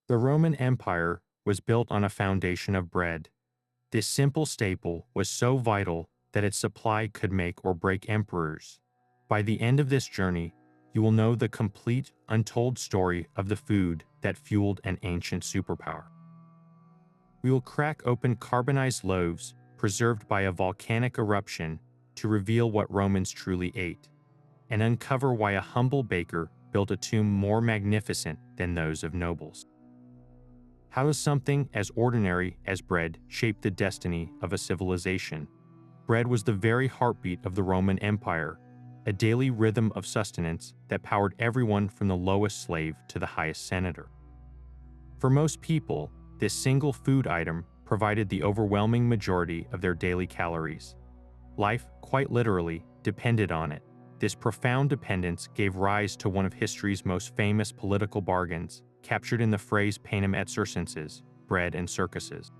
The Roman Empire was built on a foundation of bread. This simple staple was so vital that its supply could make or break emperors. By the end of this journey, you will know the complete, untold story of the food that fueled an ancient superpower. We will crack open carbonized loaves preserved by a volcanic eruption to reveal what Romans truly ate, and uncover why a humble baker built a tomb more magnificent than those of nobles. How does something as ordinary as bread shape the destiny of a civilization? Bread was the very heartbeat of the Roman Empire, a daily rhythm of sustenance that powered everyone from the lowest slave to the highest senator. For most people, this single food item provided the overwhelming majority of their daily calories. Life, quite literally, depended on it. This profound dependence gave rise to one of history's most famous political bargains, captured in the phrase panem et circenses, bread and circuses.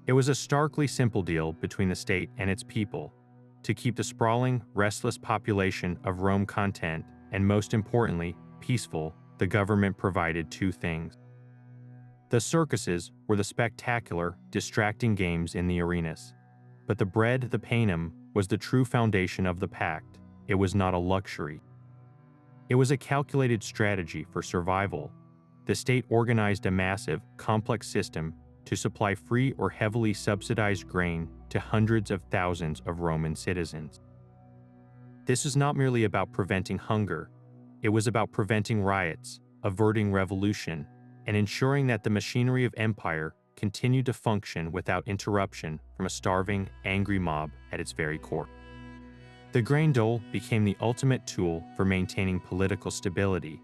It was a starkly simple deal between the state and its people to keep the sprawling, restless population of Rome content and, most importantly, peaceful. The government provided two things. The circuses were the spectacular, distracting games in the arenas. But the bread, the panem, was the true foundation of the pact. It was not a luxury. It was a calculated strategy for survival. The state organized a massive, complex system to supply free or heavily subsidized grain to hundreds of thousands of Roman citizens. This was not merely about preventing hunger. It was about preventing riots, averting revolution, and ensuring that the machinery of empire continued to function without interruption from a starving, angry mob at its very core. The grain dole became the ultimate tool for maintaining political stability,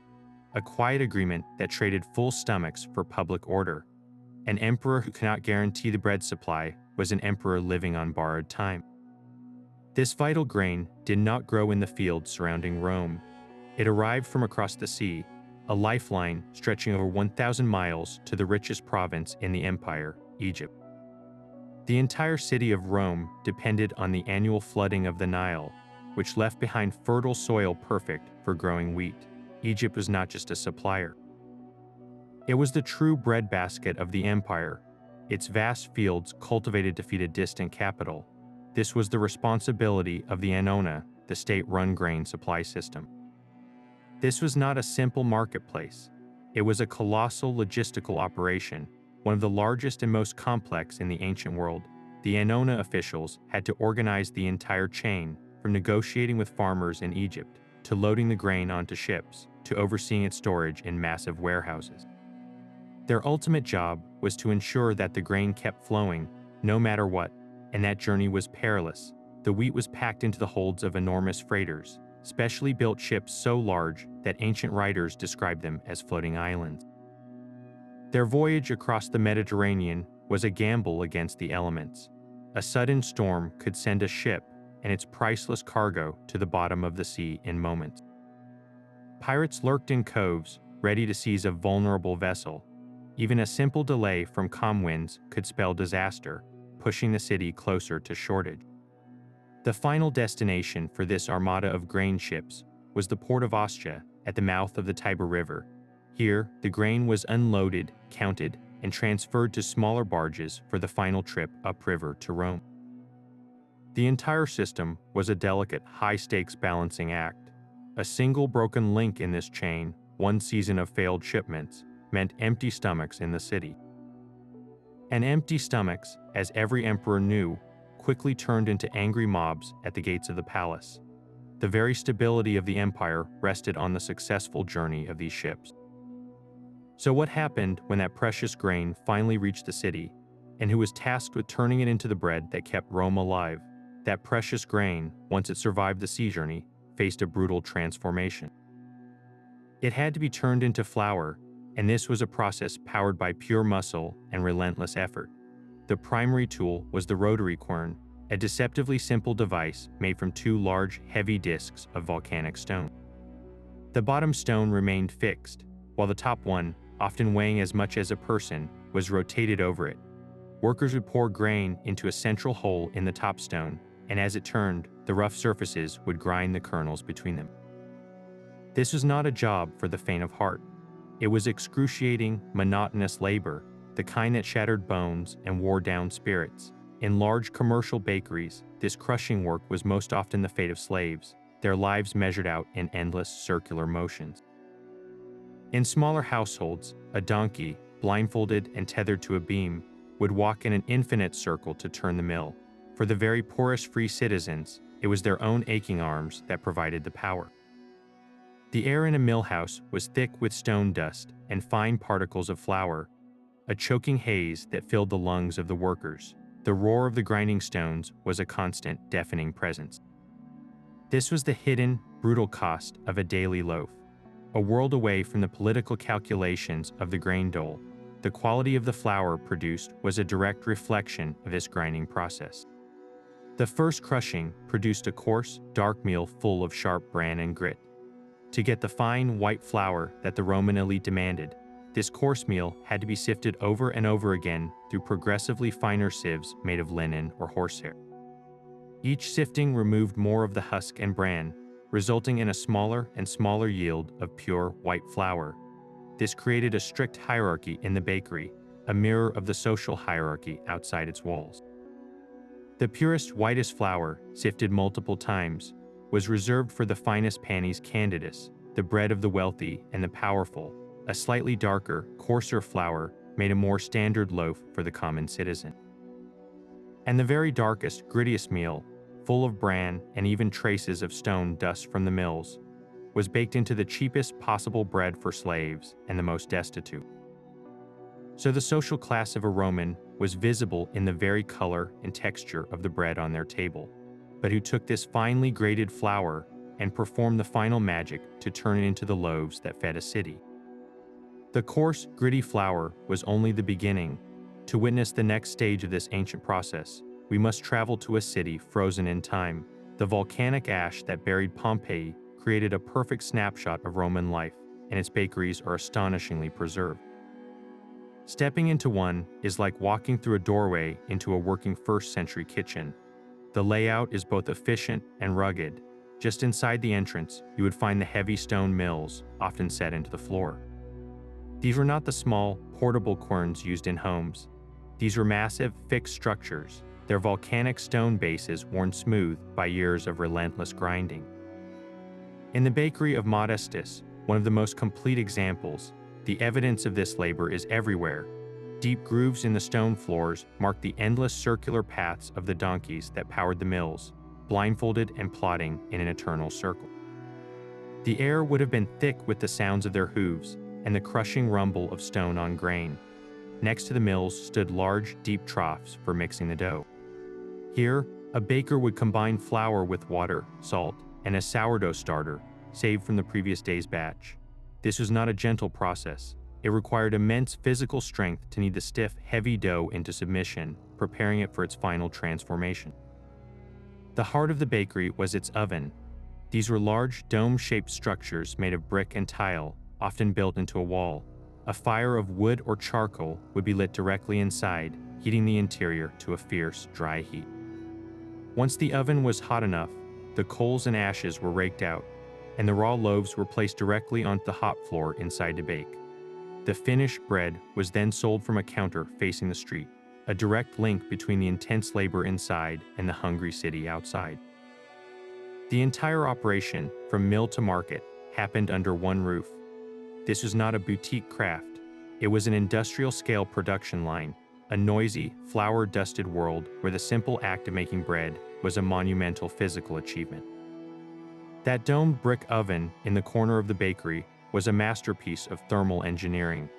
a quiet agreement that traded full stomachs for public order. An emperor who cannot guarantee the bread supply was an emperor living on borrowed time. This vital grain did not grow in the fields surrounding Rome. It arrived from across the sea, a lifeline stretching over 1,000 miles to the richest province in the empire, Egypt. The entire city of Rome depended on the annual flooding of the Nile, which left behind fertile soil perfect for growing wheat. Egypt was not just a supplier. It was the true breadbasket of the empire. Its vast fields cultivated to feed a distant capital. This was the responsibility of the annona, the state-run grain supply system. This was not a simple marketplace. It was a colossal logistical operation, one of the largest and most complex in the ancient world. The annona officials had to organize the entire chain, from negotiating with farmers in Egypt, to loading the grain onto ships, to overseeing its storage in massive warehouses. Their ultimate job was to ensure that the grain kept flowing, no matter what, and that journey was perilous. The wheat was packed into the holds of enormous freighters, specially built ships so large that ancient writers described them as floating islands. Their voyage across the Mediterranean was a gamble against the elements. A sudden storm could send a ship and its priceless cargo to the bottom of the sea in moments. Pirates lurked in coves, ready to seize a vulnerable vessel. Even a simple delay from calm winds could spell disaster, pushing the city closer to shortage. The final destination for this armada of grain ships was the port of Ostia at the mouth of the Tiber River. Here, the grain was unloaded, counted, and transferred to smaller barges for the final trip upriver to Rome. The entire system was a delicate, high-stakes balancing act. A single broken link in this chain, one season of failed shipments, meant empty stomachs in the city. And empty stomachs, as every emperor knew, quickly turned into angry mobs at the gates of the palace. The very stability of the empire rested on the successful journey of these ships. So what happened when that precious grain finally reached the city, and who was tasked with turning it into the bread that kept Rome alive? That precious grain, once it survived the sea journey, faced a brutal transformation. It had to be turned into flour, and this was a process powered by pure muscle and relentless effort. The primary tool was the rotary quern, a deceptively simple device made from two large, heavy discs of volcanic stone. The bottom stone remained fixed, while the top one, often weighing as much as a person, was rotated over it. Workers would pour grain into a central hole in the top stone, and as it turned, the rough surfaces would grind the kernels between them. This was not a job for the faint of heart. It was excruciating, monotonous labor, the kind that shattered bones and wore down spirits. In large commercial bakeries, this crushing work was most often the fate of slaves, their lives measured out in endless circular motions. In smaller households, a donkey, blindfolded and tethered to a beam, would walk in an infinite circle to turn the mill. For the very poorest free citizens, it was their own aching arms that provided the power. The air in a mill house was thick with stone dust and fine particles of flour, a choking haze that filled the lungs of the workers. The roar of the grinding stones was a constant, deafening presence. This was the hidden, brutal cost of a daily loaf. A world away from the political calculations of the grain dole, the quality of the flour produced was a direct reflection of this grinding process. The first crushing produced a coarse, dark meal full of sharp bran and grit. To get the fine, white flour that the Roman elite demanded, this coarse meal had to be sifted over and over again through progressively finer sieves made of linen or horsehair. Each sifting removed more of the husk and bran, resulting in a smaller and smaller yield of pure white flour. This created a strict hierarchy in the bakery, a mirror of the social hierarchy outside its walls. The purest, whitest flour, sifted multiple times, was reserved for the finest panis candidus, the bread of the wealthy and the powerful. A slightly darker, coarser flour made a more standard loaf for the common citizen. And the very darkest, grittiest meal, full of bran and even traces of stone dust from the mills, was baked into the cheapest possible bread for slaves and the most destitute. So the social class of a Roman was visible in the very color and texture of the bread on their table, but who took this finely grated flour and performed the final magic to turn it into the loaves that fed a city. The coarse, gritty flour was only the beginning. To witness the next stage of this ancient process, we must travel to a city frozen in time. The volcanic ash that buried Pompeii created a perfect snapshot of Roman life, and its bakeries are astonishingly preserved. Stepping into one is like walking through a doorway into a working first-century kitchen. The layout is both efficient and rugged. Just inside the entrance, you would find the heavy stone mills, often set into the floor. These were not the small, portable querns used in homes. These were massive, fixed structures, their volcanic stone bases worn smooth by years of relentless grinding. In the bakery of Modestus, one of the most complete examples, the evidence of this labor is everywhere. Deep grooves in the stone floors mark the endless circular paths of the donkeys that powered the mills, blindfolded and plodding in an eternal circle. The air would have been thick with the sounds of their hooves and the crushing rumble of stone on grain. Next to the mills stood large, deep troughs for mixing the dough. Here, a baker would combine flour with water, salt, and a sourdough starter, saved from the previous day's batch. This was not a gentle process. It required immense physical strength to knead the stiff, heavy dough into submission, preparing it for its final transformation. The heart of the bakery was its oven. These were large, dome-shaped structures made of brick and tile, often built into a wall. A fire of wood or charcoal would be lit directly inside, heating the interior to a fierce, dry heat. Once the oven was hot enough, the coals and ashes were raked out, and the raw loaves were placed directly onto the hot floor inside to bake. The finished bread was then sold from a counter facing the street, a direct link between the intense labor inside and the hungry city outside. The entire operation, from mill to market, happened under one roof. This was not a boutique craft. It was an industrial-scale production line, a noisy, flour-dusted world where the simple act of making bread was a monumental physical achievement. That domed brick oven in the corner of the bakery was a masterpiece of thermal engineering.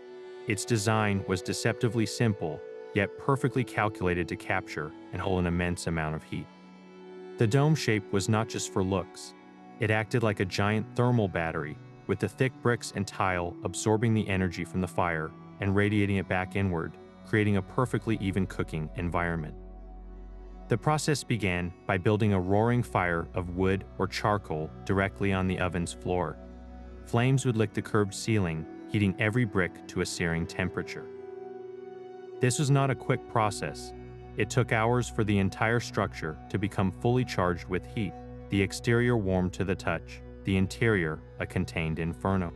Its design was deceptively simple, yet perfectly calculated to capture and hold an immense amount of heat. The dome shape was not just for looks. It acted like a giant thermal battery, with the thick bricks and tile absorbing the energy from the fire and radiating it back inward, creating a perfectly even cooking environment. The process began by building a roaring fire of wood or charcoal directly on the oven's floor. Flames would lick the curved ceiling, heating every brick to a searing temperature. This was not a quick process. It took hours for the entire structure to become fully charged with heat, the exterior warm to the touch, the interior a contained inferno.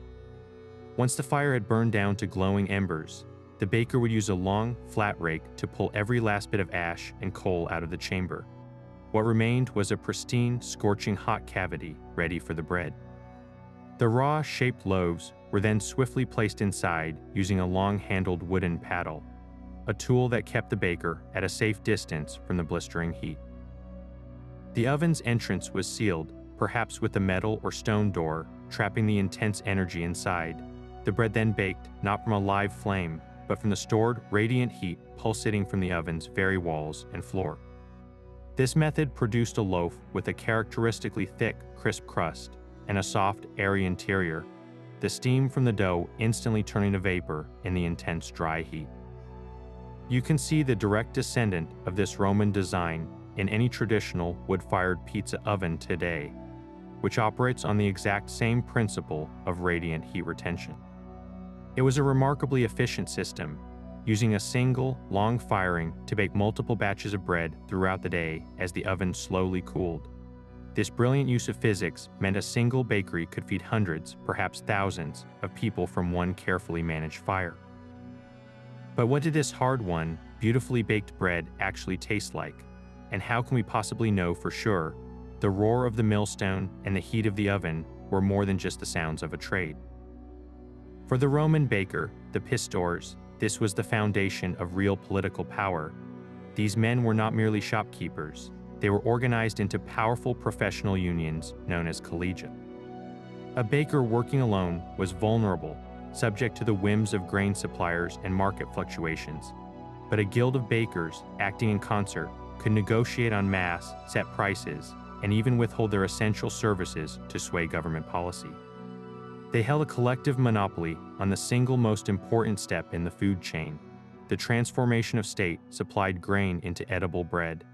Once the fire had burned down to glowing embers, the baker would use a long, flat rake to pull every last bit of ash and coal out of the chamber. What remained was a pristine, scorching hot cavity ready for the bread. The raw, shaped loaves were then swiftly placed inside using a long-handled wooden paddle, a tool that kept the baker at a safe distance from the blistering heat. The oven's entrance was sealed, perhaps with a metal or stone door, trapping the intense energy inside. The bread then baked, not from a live flame, but from the stored, radiant heat pulsating from the oven's very walls and floor. This method produced a loaf with a characteristically thick, crisp crust and a soft, airy interior, the steam from the dough instantly turning to vapor in the intense dry heat. You can see the direct descendant of this Roman design in any traditional wood-fired pizza oven today, which operates on the exact same principle of radiant heat retention. It was a remarkably efficient system, using a single, long firing to bake multiple batches of bread throughout the day as the oven slowly cooled. This brilliant use of physics meant a single bakery could feed hundreds, perhaps thousands, of people from one carefully managed fire. But what did this hard-won, beautifully baked bread actually taste like? And how can we possibly know for sure the roar of the millstone and the heat of the oven were more than just the sounds of a trade? For the Roman baker, the pistors, this was the foundation of real political power. These men were not merely shopkeepers. They were organized into powerful professional unions known as collegia. A baker working alone was vulnerable, subject to the whims of grain suppliers and market fluctuations. But a guild of bakers, acting in concert, could negotiate en masse, set prices, and even withhold their essential services to sway government policy. They held a collective monopoly on the single most important step in the food chain. The transformation of state supplied grain into edible bread.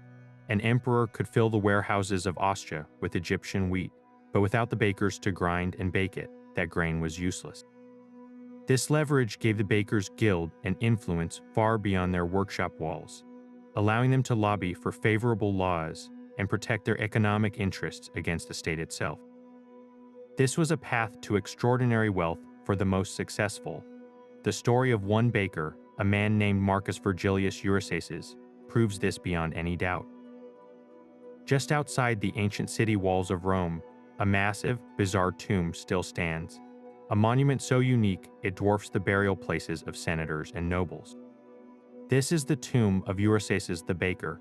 An emperor could fill the warehouses of Austria with Egyptian wheat, but without the bakers to grind and bake it, that grain was useless. This leverage gave the bakers' guild an influence far beyond their workshop walls, allowing them to lobby for favorable laws and protect their economic interests against the state itself. This was a path to extraordinary wealth for the most successful. The story of one baker, a man named Marcus Virgilius Eurysaces, proves this beyond any doubt. Just outside the ancient city walls of Rome, a massive, bizarre tomb still stands, a monument so unique it dwarfs the burial places of senators and nobles. This is the tomb of Eurysaces the baker.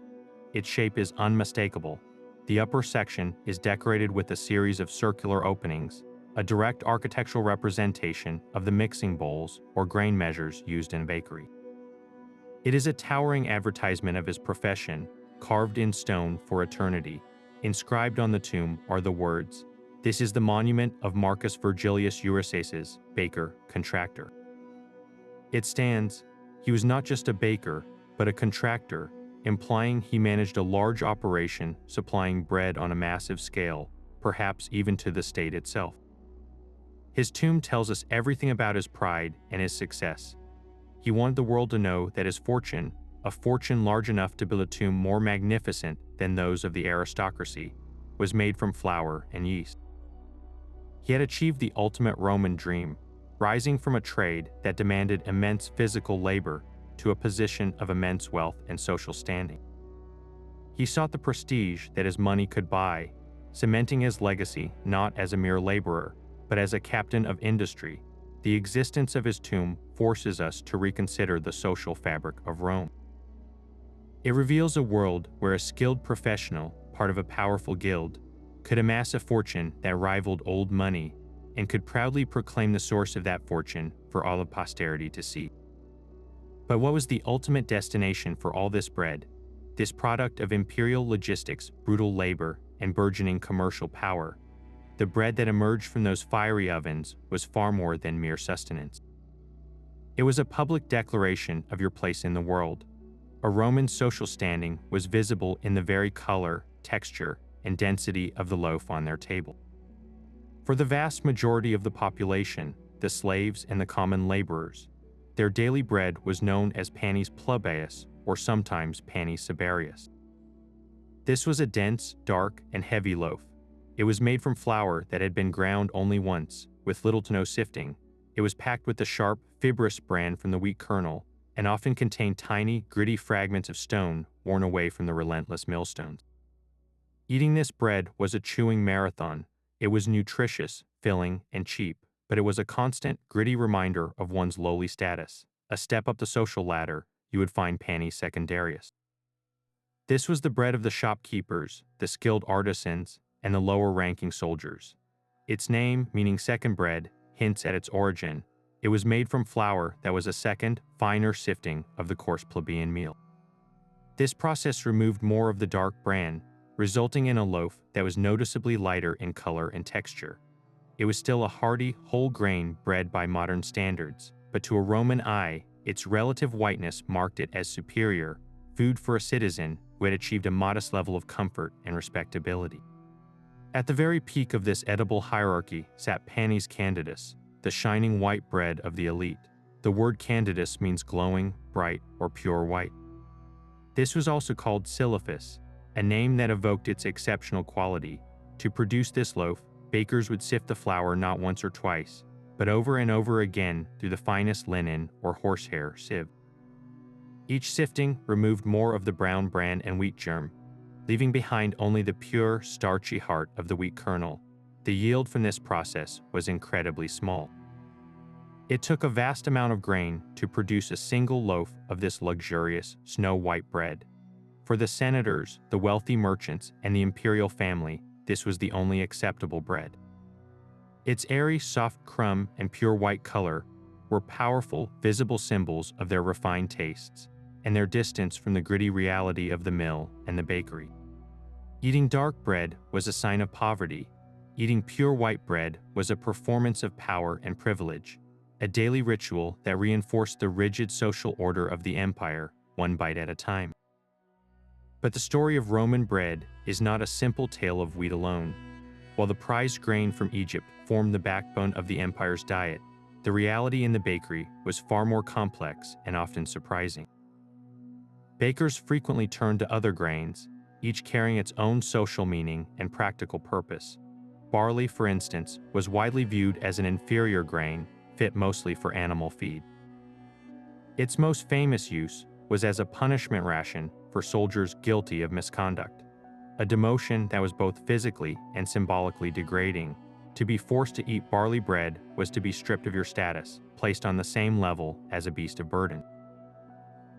Its shape is unmistakable. The upper section is decorated with a series of circular openings, a direct architectural representation of the mixing bowls or grain measures used in a bakery. It is a towering advertisement of his profession, carved in stone for eternity. Inscribed on the tomb are the words, "This is the monument of Marcus Virgilius Eurysaces, baker, contractor." It stands, he was not just a baker, but a contractor, implying he managed a large operation supplying bread on a massive scale, perhaps even to the state itself. His tomb tells us everything about his pride and his success. He wanted the world to know that his fortune, a fortune large enough to build a tomb more magnificent than those of the aristocracy, was made from flour and yeast. He had achieved the ultimate Roman dream, rising from a trade that demanded immense physical labor to a position of immense wealth and social standing. He sought the prestige that his money could buy, cementing his legacy not as a mere laborer, but as a captain of industry. The existence of his tomb forces us to reconsider the social fabric of Rome. It reveals a world where a skilled professional, part of a powerful guild, could amass a fortune that rivaled old money and could proudly proclaim the source of that fortune for all of posterity to see. But what was the ultimate destination for all this bread, this product of imperial logistics, brutal labor, and burgeoning commercial power? The bread that emerged from those fiery ovens was far more than mere sustenance. It was a public declaration of your place in the world. A Roman social standing was visible in the very color, texture, and density of the loaf on their table. For the vast majority of the population, the slaves and the common laborers, their daily bread was known as panis plebeius, or sometimes panis sabarius. This was a dense, dark, and heavy loaf. It was made from flour that had been ground only once, with little to no sifting, It was packed with the sharp, fibrous bran from the wheat kernel, and often contained tiny, gritty fragments of stone worn away from the relentless millstones. Eating this bread was a chewing marathon. It was nutritious, filling, and cheap, but it was a constant, gritty reminder of one's lowly status. A step up the social ladder, you would find panis secundarius. This was the bread of the shopkeepers, the skilled artisans, and the lower-ranking soldiers. Its name, meaning second bread, hints at its origin. It was made from flour that was a second, finer sifting of the coarse plebeian meal. This process removed more of the dark bran, resulting in a loaf that was noticeably lighter in color and texture. It was still a hearty, whole-grain bread by modern standards, but to a Roman eye, its relative whiteness marked it as superior, food for a citizen who had achieved a modest level of comfort and respectability. At the very peak of this edible hierarchy sat panis candidus, the shining white bread of the elite. The word candidus means glowing, bright, or pure white. This was also called silliphus, a name that evoked its exceptional quality. To produce this loaf, bakers would sift the flour not once or twice, but over and over again through the finest linen or horsehair sieve. Each sifting removed more of the brown bran and wheat germ, leaving behind only the pure, starchy heart of the wheat kernel. The yield from this process was incredibly small. It took a vast amount of grain to produce a single loaf of this luxurious, snow-white bread. For the senators, the wealthy merchants, and the imperial family, this was the only acceptable bread. Its airy, soft crumb and pure white color were powerful, visible symbols of their refined tastes and their distance from the gritty reality of the mill and the bakery. Eating dark bread was a sign of poverty. Eating pure white bread was a performance of power and privilege, a daily ritual that reinforced the rigid social order of the empire, one bite at a time. But the story of Roman bread is not a simple tale of wheat alone. While the prized grain from Egypt formed the backbone of the empire's diet, the reality in the bakery was far more complex and often surprising. Bakers frequently turned to other grains, each carrying its own social meaning and practical purpose. Barley, for instance, was widely viewed as an inferior grain, fit mostly for animal feed. Its most famous use was as a punishment ration for soldiers guilty of misconduct, a demotion that was both physically and symbolically degrading. To be forced to eat barley bread was to be stripped of your status, placed on the same level as a beast of burden.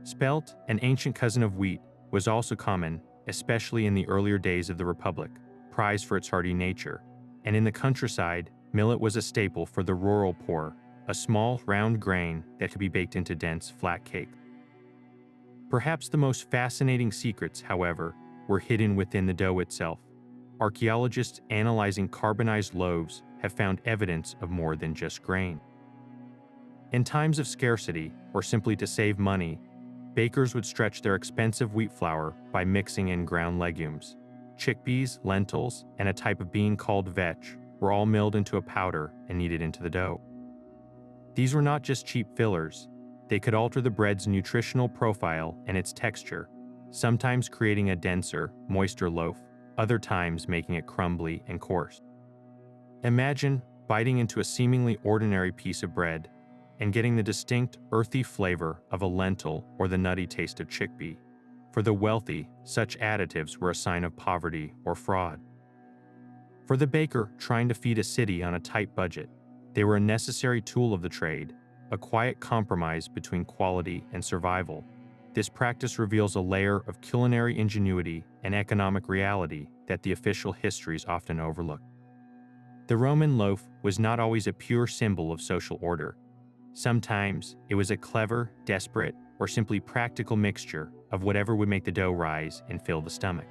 Spelt, an ancient cousin of wheat, was also common, especially in the earlier days of the Republic, prized for its hardy nature. And in the countryside, millet was a staple for the rural poor, a small, round grain that could be baked into dense, flat cake. Perhaps the most fascinating secrets, however, were hidden within the dough itself. Archaeologists analyzing carbonized loaves have found evidence of more than just grain. In times of scarcity, or simply to save money, bakers would stretch their expensive wheat flour by mixing in ground legumes. Chickpeas, lentils, and a type of bean called vetch were all milled into a powder and kneaded into the dough. These were not just cheap fillers. They could alter the bread's nutritional profile and its texture, sometimes creating a denser, moister loaf, other times making it crumbly and coarse. Imagine biting into a seemingly ordinary piece of bread and getting the distinct, earthy flavor of a lentil or the nutty taste of chickpea. For the wealthy, such additives were a sign of poverty or fraud. For the baker trying to feed a city on a tight budget, they were a necessary tool of the trade, a quiet compromise between quality and survival. This practice reveals a layer of culinary ingenuity and economic reality that the official histories often overlook. The Roman loaf was not always a pure symbol of social order. Sometimes it was a clever, desperate, or simply practical mixture of whatever would make the dough rise and fill the stomach.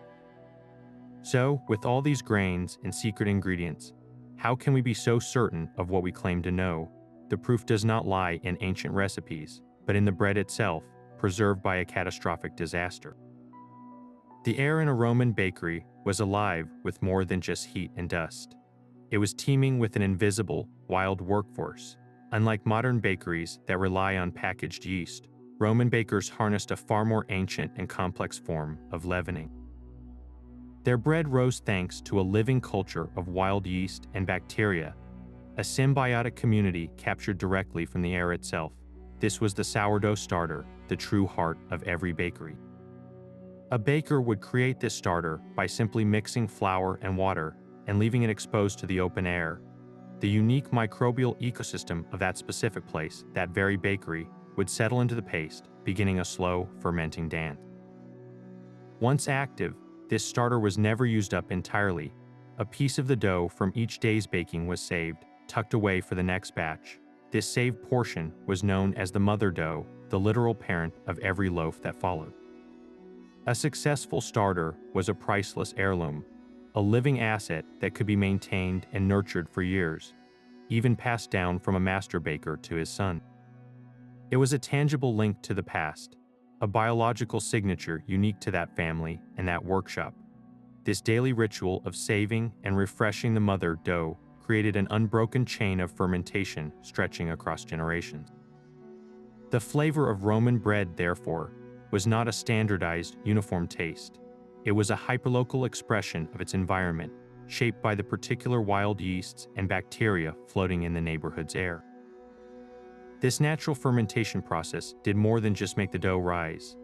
So, with all these grains and secret ingredients, how can we be so certain of what we claim to know? The proof does not lie in ancient recipes, but in the bread itself, preserved by a catastrophic disaster. The air in a Roman bakery was alive with more than just heat and dust. It was teeming with an invisible, wild workforce. Unlike modern bakeries that rely on packaged yeast, Roman bakers harnessed a far more ancient and complex form of leavening. Their bread rose thanks to a living culture of wild yeast and bacteria. a symbiotic community captured directly from the air itself. This was the sourdough starter, the true heart of every bakery. A baker would create this starter by simply mixing flour and water and leaving it exposed to the open air. The unique microbial ecosystem of that specific place, that very bakery, would settle into the paste, beginning a slow, fermenting dance. Once active, this starter was never used up entirely. A piece of the dough from each day's baking was saved, tucked away for the next batch. This saved portion was known as the mother dough, the literal parent of every loaf that followed. A successful starter was a priceless heirloom, a living asset that could be maintained and nurtured for years, even passed down from a master baker to his son. It was a tangible link to the past, a biological signature unique to that family and that workshop. This daily ritual of saving and refreshing the mother dough created an unbroken chain of fermentation stretching across generations. The flavor of Roman bread, therefore, was not a standardized, uniform taste. It was a hyperlocal expression of its environment, shaped by the particular wild yeasts and bacteria floating in the neighborhood's air. This natural fermentation process did more than just make the dough rise.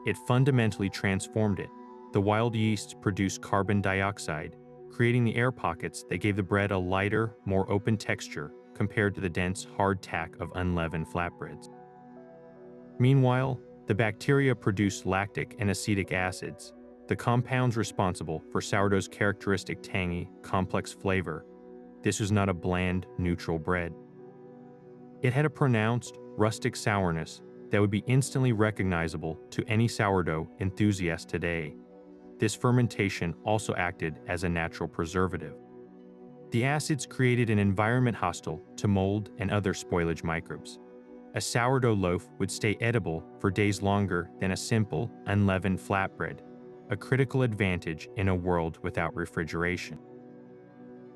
It fundamentally transformed it. The wild yeasts produced carbon dioxide, creating the air pockets that gave the bread a lighter, more open texture compared to the dense, hard tack of unleavened flatbreads. Meanwhile, the bacteria produced lactic and acetic acids, the compounds responsible for sourdough's characteristic tangy, complex flavor. This was not a bland, neutral bread. It had a pronounced, rustic sourness that would be instantly recognizable to any sourdough enthusiast today. This fermentation also acted as a natural preservative. The acids created an environment hostile to mold and other spoilage microbes. A sourdough loaf would stay edible for days longer than a simple, unleavened flatbread, a critical advantage in a world without refrigeration.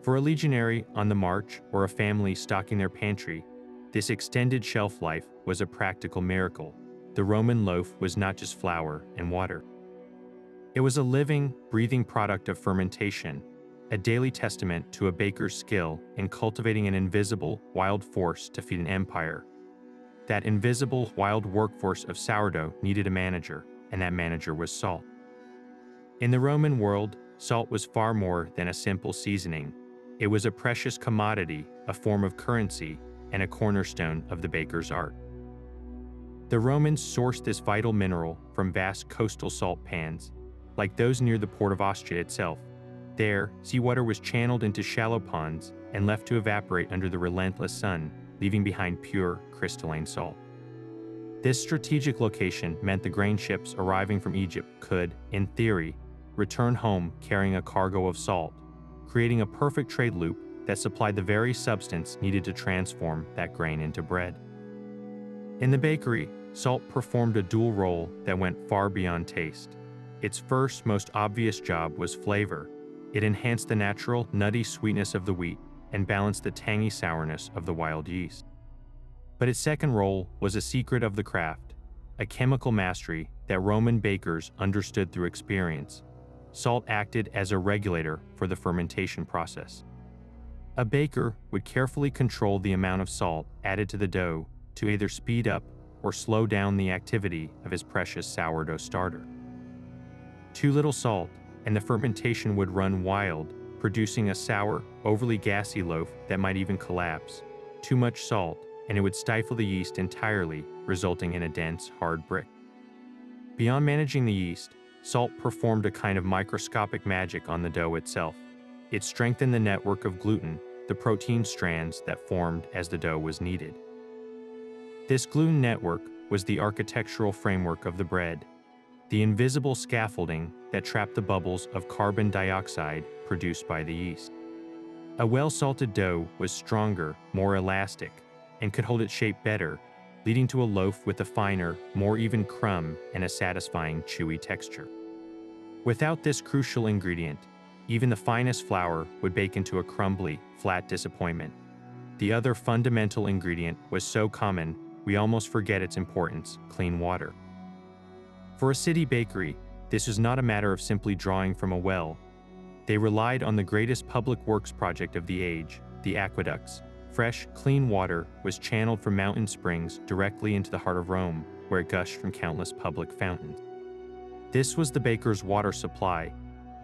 For a legionary on the march or a family stocking their pantry, this extended shelf life was a practical miracle. The Roman loaf was not just flour and water. It was a living, breathing product of fermentation, a daily testament to a baker's skill in cultivating an invisible, wild force to feed an empire. That invisible, wild workforce of sourdough needed a manager, and that manager was salt. In the Roman world, salt was far more than a simple seasoning. It was a precious commodity, a form of currency, and a cornerstone of the baker's art. The Romans sourced this vital mineral from vast coastal salt pans, like those near the port of Ostia itself. There, seawater was channeled into shallow ponds and left to evaporate under the relentless sun, leaving behind pure, crystalline salt. This strategic location meant the grain ships arriving from Egypt could, in theory, return home carrying a cargo of salt, creating a perfect trade loop that supplied the very substance needed to transform that grain into bread. In the bakery, salt performed a dual role that went far beyond taste. Its first, most obvious job was flavor. It enhanced the natural, nutty sweetness of the wheat and balanced the tangy sourness of the wild yeast. But its second role was a secret of the craft, a chemical mastery that Roman bakers understood through experience. Salt acted as a regulator for the fermentation process. A baker would carefully control the amount of salt added to the dough to either speed up or slow down the activity of his precious sourdough starter. Too little salt, and the fermentation would run wild, producing a sour, overly gassy loaf that might even collapse. Too much salt, and it would stifle the yeast entirely, resulting in a dense, hard brick. Beyond managing the yeast, salt performed a kind of microscopic magic on the dough itself. It strengthened the network of gluten, the protein strands that formed as the dough was kneaded. This gluten network was the architectural framework of the bread, the invisible scaffolding that trapped the bubbles of carbon dioxide produced by the yeast. A well-salted dough was stronger, more elastic, and could hold its shape better, leading to a loaf with a finer, more even crumb and a satisfying, chewy texture. Without this crucial ingredient, even the finest flour would bake into a crumbly, flat disappointment. The other fundamental ingredient was so common, we almost forget its importance: clean water. For a city bakery, this was not a matter of simply drawing from a well. They relied on the greatest public works project of the age, the aqueducts, Fresh, clean water was channeled from mountain springs directly into the heart of Rome, where it gushed from countless public fountains. This was the baker's water supply.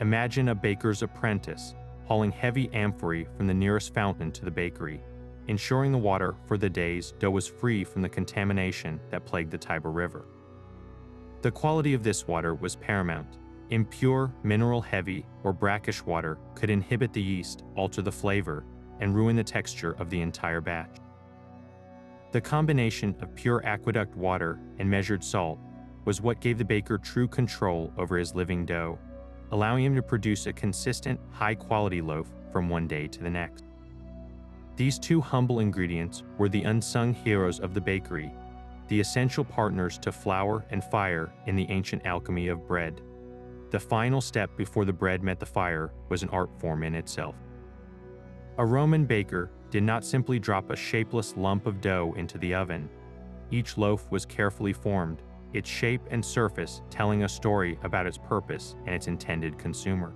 Imagine a baker's apprentice hauling heavy amphorae from the nearest fountain to the bakery, ensuring the water for the day's dough was free from the contamination that plagued the Tiber River. The quality of this water was paramount. Impure, mineral-heavy, or brackish water could inhibit the yeast, alter the flavor, and ruin the texture of the entire batch. The combination of pure aqueduct water and measured salt was what gave the baker true control over his living dough, allowing him to produce a consistent, high-quality loaf from one day to the next. These two humble ingredients were the unsung heroes of the bakery, the essential partners to flour and fire in the ancient alchemy of bread. The final step before the bread met the fire was an art form in itself. A Roman baker did not simply drop a shapeless lump of dough into the oven. Each loaf was carefully formed, its shape and surface telling a story about its purpose and its intended consumer.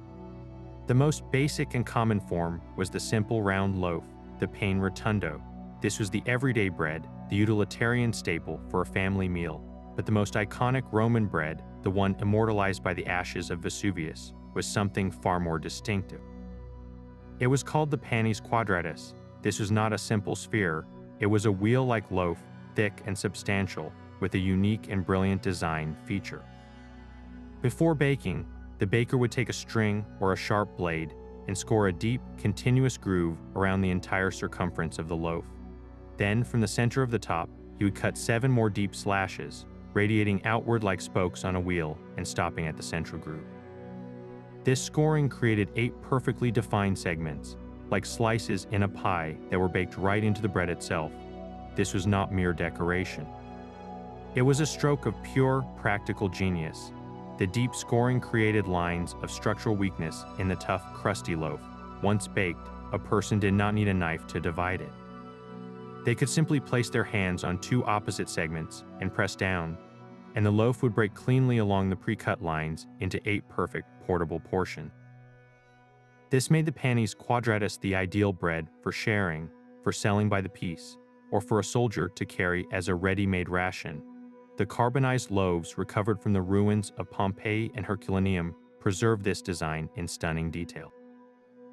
The most basic and common form was the simple round loaf, the pane rotundo. This was the everyday bread, the utilitarian staple for a family meal. But the most iconic Roman bread, the one immortalized by the ashes of Vesuvius, was something far more distinctive. It was called the panis quadratus. This was not a simple sphere. It was a wheel-like loaf, thick and substantial, with a unique and brilliant design feature. Before baking, the baker would take a string or a sharp blade and score a deep, continuous groove around the entire circumference of the loaf. Then, from the center of the top, he would cut 7 more deep slashes, radiating outward like spokes on a wheel and stopping at the central groove. This scoring created 8 perfectly defined segments, like slices in a pie that were baked right into the bread itself. This was not mere decoration. It was a stroke of pure, practical genius. The deep scoring created lines of structural weakness in the tough, crusty loaf. Once baked, a person did not need a knife to divide it. They could simply place their hands on 2 opposite segments and press down, and the loaf would break cleanly along the pre-cut lines into 8 perfect, portable portions. This made the panis quadratus the ideal bread for sharing, for selling by the piece, or for a soldier to carry as a ready-made ration. The carbonized loaves recovered from the ruins of Pompeii and Herculaneum preserve this design in stunning detail.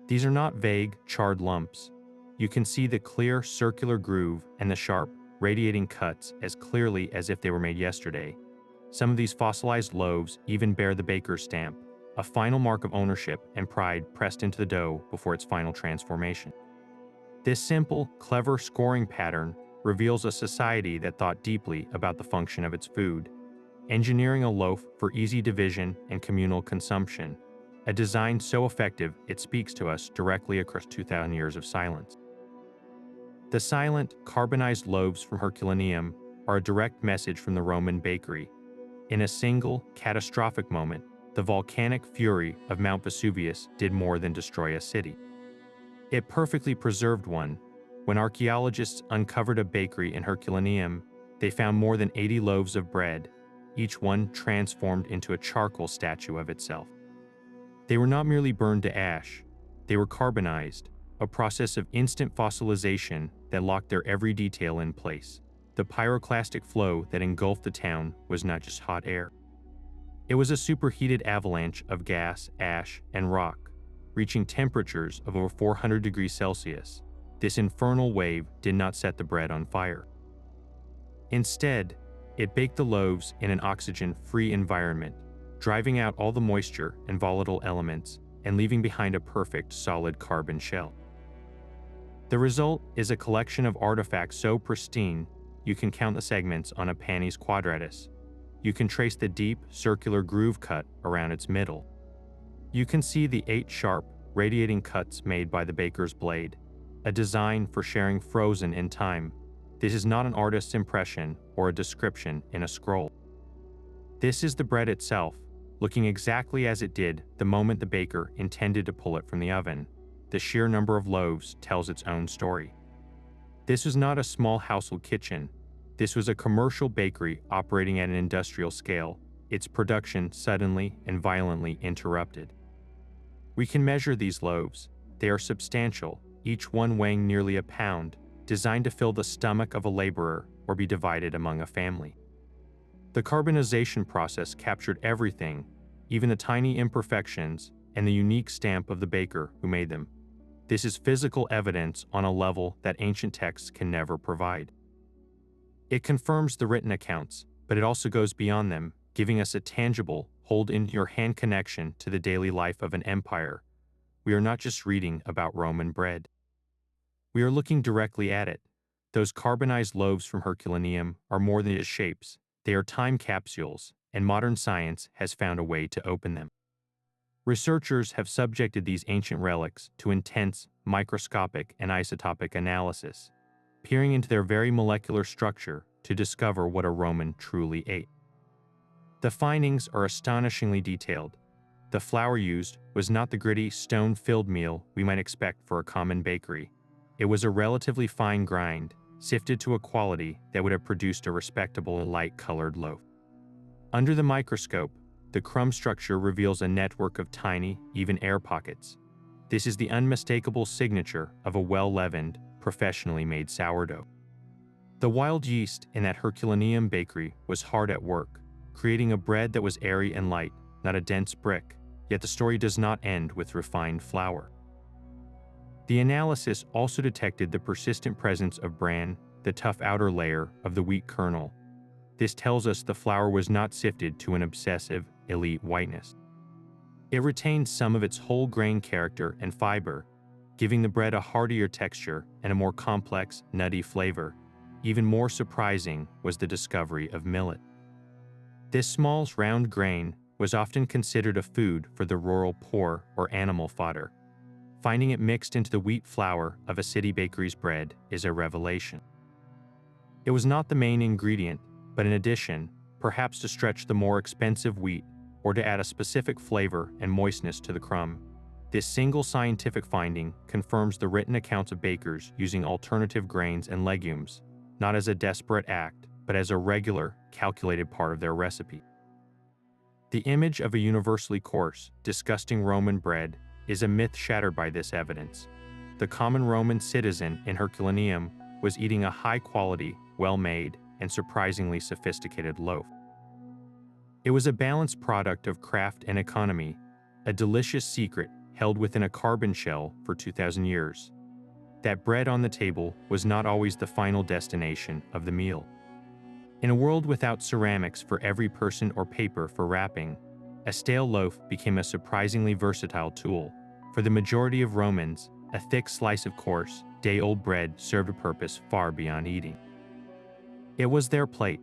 These are not vague, charred lumps. You can see the clear, circular groove and the sharp, radiating cuts as clearly as if they were made yesterday. Some of these fossilized loaves even bear the baker's stamp, a final mark of ownership and pride pressed into the dough before its final transformation. This simple, clever scoring pattern reveals a society that thought deeply about the function of its food, engineering a loaf for easy division and communal consumption, a design so effective it speaks to us directly across 2,000 years of silence. The silent, carbonized loaves from Herculaneum are a direct message from the Roman bakery. In a single, catastrophic moment, the volcanic fury of Mount Vesuvius did more than destroy a city. It perfectly preserved one. When archaeologists uncovered a bakery in Herculaneum, they found more than 80 loaves of bread, each one transformed into a charcoal statue of itself. They were not merely burned to ash, they were carbonized, a process of instant fossilization that locked their every detail in place. The pyroclastic flow that engulfed the town was not just hot air. It was a superheated avalanche of gas, ash, and rock, reaching temperatures of over 400 degrees Celsius. This infernal wave did not set the bread on fire. Instead, it baked the loaves in an oxygen-free environment, driving out all the moisture and volatile elements and leaving behind a perfect, solid carbon shell. The result is a collection of artifacts so pristine you can count the segments on a panis quadratus. You can trace the deep, circular groove cut around its middle. You can see the 8 sharp, radiating cuts made by the baker's blade, a design for sharing frozen in time. This is not an artist's impression or a description in a scroll. This is the bread itself, looking exactly as it did the moment the baker intended to pull it from the oven. The sheer number of loaves tells its own story. This was not a small household kitchen. This was a commercial bakery operating at an industrial scale, its production suddenly and violently interrupted. We can measure these loaves. They are substantial, each one weighing nearly a pound, designed to fill the stomach of a laborer or be divided among a family. The carbonization process captured everything, even the tiny imperfections and the unique stamp of the baker who made them. This is physical evidence on a level that ancient texts can never provide. It confirms the written accounts, but it also goes beyond them, giving us a tangible, hold-in-your-hand connection to the daily life of an empire. We are not just reading about Roman bread. We are looking directly at it. Those carbonized loaves from Herculaneum are more than just shapes. They are time capsules, and modern science has found a way to open them. Researchers have subjected these ancient relics to intense microscopic and isotopic analysis, peering into their very molecular structure to discover what a Roman truly ate. The findings are astonishingly detailed. The flour used was not the gritty, stone-filled meal we might expect for a common bakery. It was a relatively fine grind, sifted to a quality that would have produced a respectable light-colored loaf. Under the microscope, the crumb structure reveals a network of tiny, even air pockets. This is the unmistakable signature of a well-leavened, professionally made sourdough. The wild yeast in that Herculaneum bakery was hard at work, creating a bread that was airy and light, not a dense brick, yet the story does not end with refined flour. The analysis also detected the persistent presence of bran, the tough outer layer of the wheat kernel. This tells us the flour was not sifted to an obsessive, elite whiteness. It retained some of its whole grain character and fiber, giving the bread a heartier texture and a more complex, nutty flavor. Even more surprising was the discovery of millet. This small, round grain was often considered a food for the rural poor or animal fodder. Finding it mixed into the wheat flour of a city bakery's bread is a revelation. It was not the main ingredient, but an addition, perhaps to stretch the more expensive wheat or to add a specific flavor and moistness to the crumb. This single scientific finding confirms the written accounts of bakers using alternative grains and legumes, not as a desperate act, but as a regular, calculated part of their recipe. The image of a universally coarse, disgusting Roman bread is a myth shattered by this evidence. The common Roman citizen in Herculaneum was eating a high-quality, well-made, and surprisingly sophisticated loaf. It was a balanced product of craft and economy, a delicious secret held within a carbon shell for 2,000 years. That bread on the table was not always the final destination of the meal. In a world without ceramics for every person or paper for wrapping, a stale loaf became a surprisingly versatile tool. For the majority of Romans, a thick slice of coarse, day-old bread served a purpose far beyond eating. It was their plate.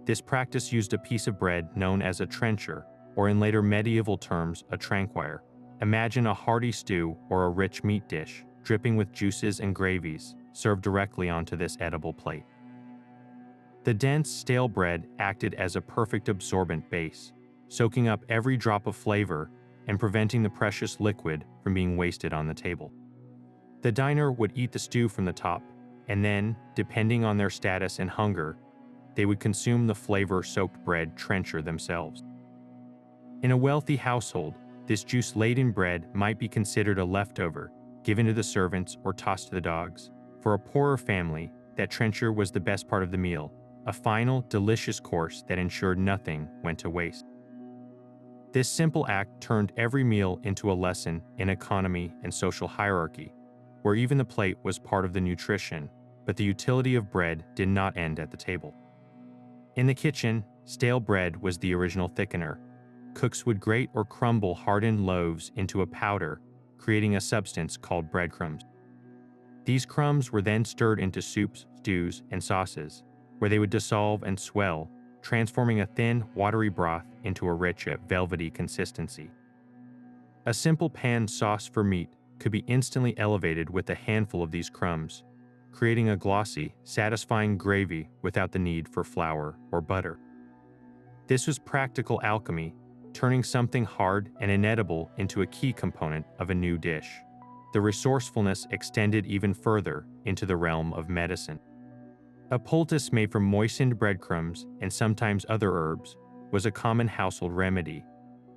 This practice used a piece of bread known as a trencher, or in later medieval terms, a tranquire. Imagine a hearty stew or a rich meat dish, dripping with juices and gravies, served directly onto this edible plate. The dense, stale bread acted as a perfect absorbent base, soaking up every drop of flavor and preventing the precious liquid from being wasted on the table. The diner would eat the stew from the top, and then, depending on their status and hunger, they would consume the flavor-soaked bread trencher themselves. In a wealthy household, this juice-laden bread might be considered a leftover, given to the servants or tossed to the dogs. For a poorer family, that trencher was the best part of the meal, a final, delicious course that ensured nothing went to waste. This simple act turned every meal into a lesson in economy and social hierarchy, where even the plate was part of the nutrition, but the utility of bread did not end at the table. In the kitchen, stale bread was the original thickener. Cooks would grate or crumble hardened loaves into a powder, creating a substance called breadcrumbs. These crumbs were then stirred into soups, stews, and sauces, where they would dissolve and swell, transforming a thin, watery broth into a rich, velvety consistency. A simple pan sauce for meat could be instantly elevated with a handful of these crumbs, creating a glossy, satisfying gravy without the need for flour or butter. This was practical alchemy, turning something hard and inedible into a key component of a new dish. The resourcefulness extended even further into the realm of medicine. A poultice made from moistened breadcrumbs and sometimes other herbs was a common household remedy.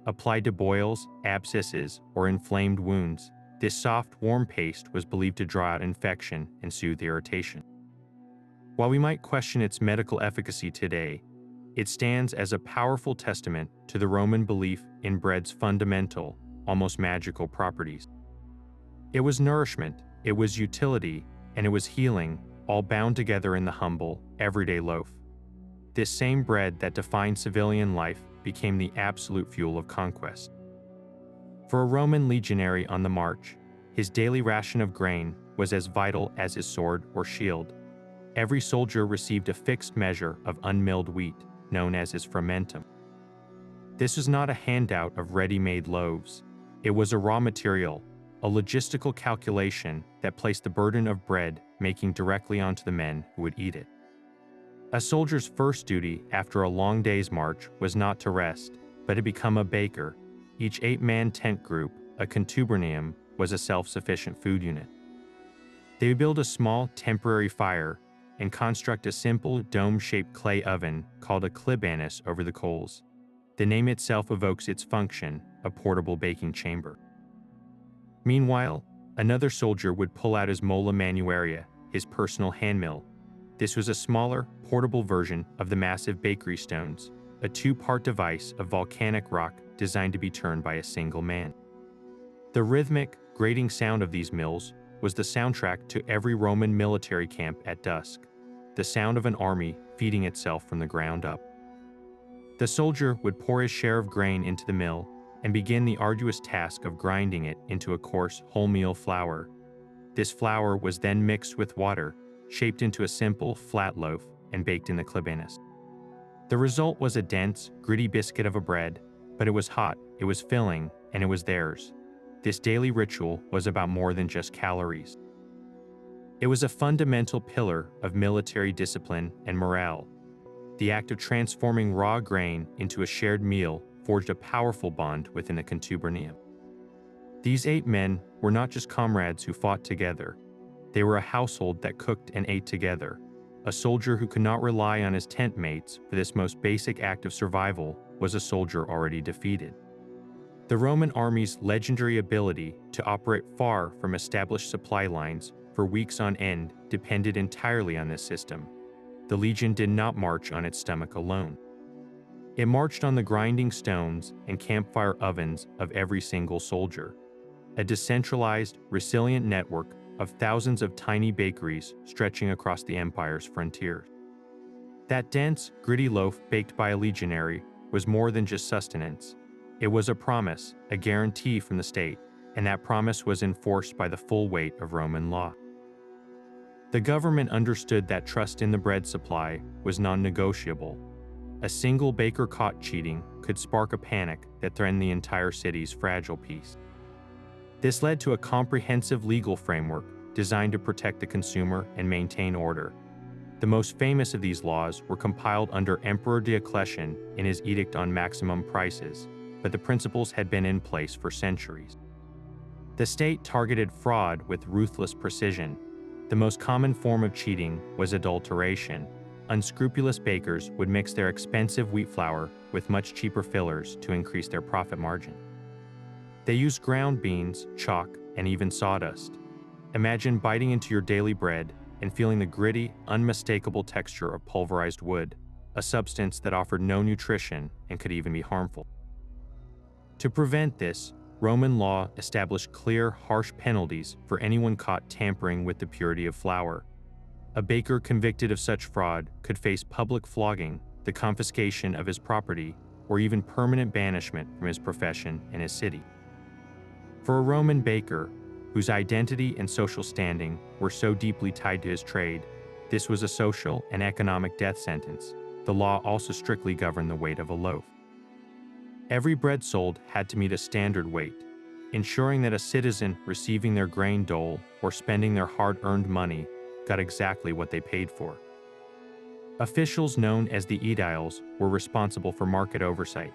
Applied to boils, abscesses, or inflamed wounds, this soft, warm paste was believed to draw out infection and soothe irritation. While we might question its medical efficacy today, it stands as a powerful testament to the Roman belief in bread's fundamental, almost magical properties. It was nourishment, it was utility, and it was healing, all bound together in the humble, everyday loaf. This same bread that defined civilian life became the absolute fuel of conquest. For a Roman legionary on the march, his daily ration of grain was as vital as his sword or shield. Every soldier received a fixed measure of unmilled wheat, known as his frumentum. This was not a handout of ready-made loaves. It was a raw material, a logistical calculation that placed the burden of bread making directly onto the men who would eat it. A soldier's first duty after a long day's march was not to rest, but to become a baker. Each 8-man tent group, a contubernium, was a self-sufficient food unit. They would build a small, temporary fire and construct a simple, dome-shaped clay oven called a klibanis over the coals. The name itself evokes its function, a portable baking chamber. Meanwhile, another soldier would pull out his mola manuaria, his personal handmill. This was a smaller, portable version of the massive bakery stones, a 2-part device of volcanic rock designed to be turned by a single man. The rhythmic, grating sound of these mills was the soundtrack to every Roman military camp at dusk, the sound of an army feeding itself from the ground up. The soldier would pour his share of grain into the mill and begin the arduous task of grinding it into a coarse, wholemeal flour. This flour was then mixed with water, shaped into a simple, flat loaf, and baked in the klibanis. The result was a dense, gritty biscuit of a bread, but it was hot, it was filling, and it was theirs. This daily ritual was about more than just calories. It was a fundamental pillar of military discipline and morale. The act of transforming raw grain into a shared meal forged a powerful bond within the contubernium. These 8 men were not just comrades who fought together. They were a household that cooked and ate together. A soldier who could not rely on his tent mates for this most basic act of survival was a soldier already defeated. The Roman army's legendary ability to operate far from established supply lines for weeks on end depended entirely on this system. The legion did not march on its stomach alone. It marched on the grinding stones and campfire ovens of every single soldier, a decentralized, resilient network of thousands of tiny bakeries stretching across the empire's frontiers. That dense, gritty loaf baked by a legionary was more than just sustenance. It was a promise, a guarantee from the state, and that promise was enforced by the full weight of Roman law. The government understood that trust in the bread supply was non-negotiable. A single baker caught cheating could spark a panic that threatened the entire city's fragile peace. This led to a comprehensive legal framework designed to protect the consumer and maintain order. The most famous of these laws were compiled under Emperor Diocletian in his Edict on Maximum Prices, but the principles had been in place for centuries. The state targeted fraud with ruthless precision. The most common form of cheating was adulteration. Unscrupulous bakers would mix their expensive wheat flour with much cheaper fillers to increase their profit margin. They used ground beans, chalk, and even sawdust. Imagine biting into your daily bread and feeling the gritty, unmistakable texture of pulverized wood, a substance that offered no nutrition and could even be harmful. To prevent this, Roman law established clear, harsh penalties for anyone caught tampering with the purity of flour. A baker convicted of such fraud could face public flogging, the confiscation of his property, or even permanent banishment from his profession and his city. For a Roman baker, whose identity and social standing were so deeply tied to his trade, this was a social and economic death sentence. The law also strictly governed the weight of a loaf. Every bread sold had to meet a standard weight, ensuring that a citizen receiving their grain dole or spending their hard-earned money got exactly what they paid for. Officials known as the aediles were responsible for market oversight.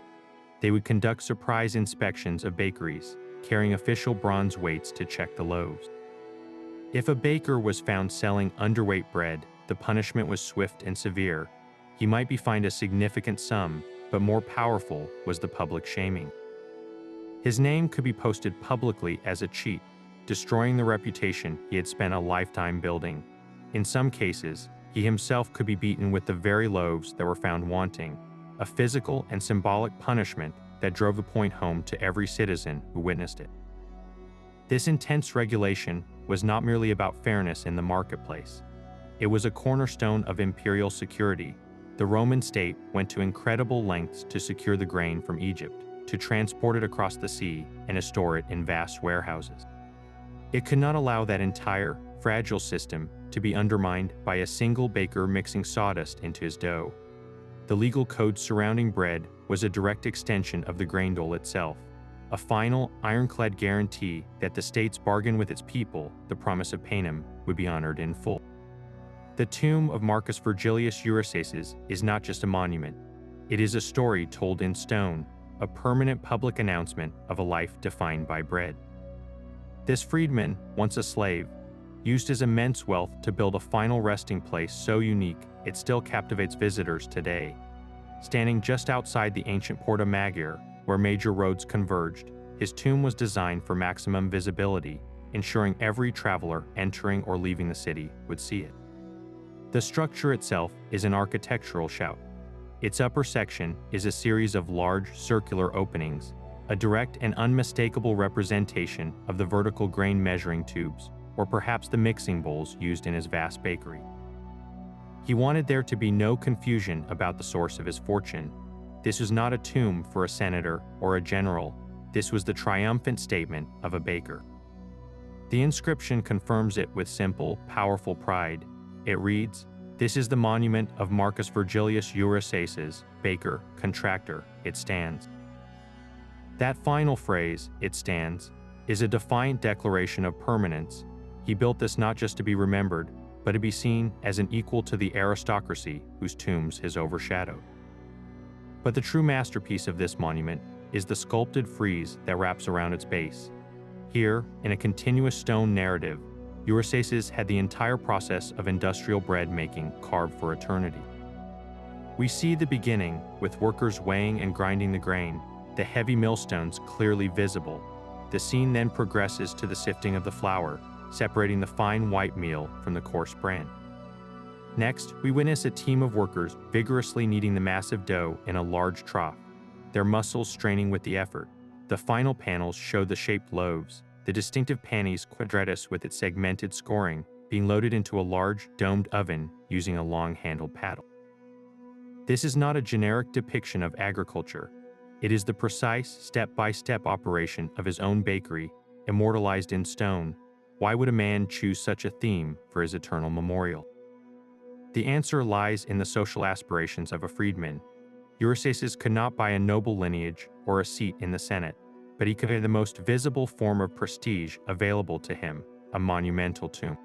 They would conduct surprise inspections of bakeries, carrying official bronze weights to check the loaves. If a baker was found selling underweight bread, the punishment was swift and severe. He might be fined a significant sum, but more powerful was the public shaming. His name could be posted publicly as a cheat, destroying the reputation he had spent a lifetime building. In some cases, he He himself could be beaten with the very loaves that were found wanting, a physical and symbolic punishment that drove the point home to every citizen who witnessed it. This intense regulation was not merely about fairness in the marketplace. It was a cornerstone of imperial security. The Roman state went to incredible lengths to secure the grain from Egypt, to transport it across the sea, and to store it in vast warehouses. It could not allow that entire, fragile system to be undermined by a single baker mixing sawdust into his dough. The legal code surrounding bread was a direct extension of the grain dole itself, a final, ironclad guarantee that the state's bargain with its people, the promise of panem, would be honored in full. The tomb of Marcus Virgilius Eurysaces is not just a monument. It is a story told in stone, a permanent public announcement of a life defined by bread. This freedman, once a slave, used his immense wealth to build a final resting place so unique it still captivates visitors today. Standing just outside the ancient Porta Maggiore, where major roads converged, his tomb was designed for maximum visibility, ensuring every traveler entering or leaving the city would see it. The structure itself is an architectural shout. Its upper section is a series of large circular openings, a direct and unmistakable representation of the vertical grain measuring tubes, or perhaps the mixing bowls used in his vast bakery. He wanted there to be no confusion about the source of his fortune. This was not a tomb for a senator or a general. This was the triumphant statement of a baker. The inscription confirms it with simple, powerful pride. It reads, "This is the monument of Marcus Virgilius Eurysaces, baker, contractor. It stands." That final phrase, "it stands," is a defiant declaration of permanence. He built this not just to be remembered, but to be seen as an equal to the aristocracy whose tombs his overshadowed. But the true masterpiece of this monument is the sculpted frieze that wraps around its base. Here, in a continuous stone narrative, Eurysaces had the entire process of industrial bread making carved for eternity. We see the beginning, with workers weighing and grinding the grain, the heavy millstones clearly visible. The scene then progresses to the sifting of the flour, separating the fine white meal from the coarse bran. Next, we witness a team of workers vigorously kneading the massive dough in a large trough, their muscles straining with the effort. The final panels show the shaped loaves, the distinctive panis quadratus with its segmented scoring, being loaded into a large, domed oven using a long-handled paddle. This is not a generic depiction of agriculture. It is the precise, step-by-step operation of his own bakery, immortalized in stone. Why would a man choose such a theme for his eternal memorial? The answer lies in the social aspirations of a freedman. Eurysaces could not buy a noble lineage or a seat in the Senate, but he could have the most visible form of prestige available to him, a monumental tomb.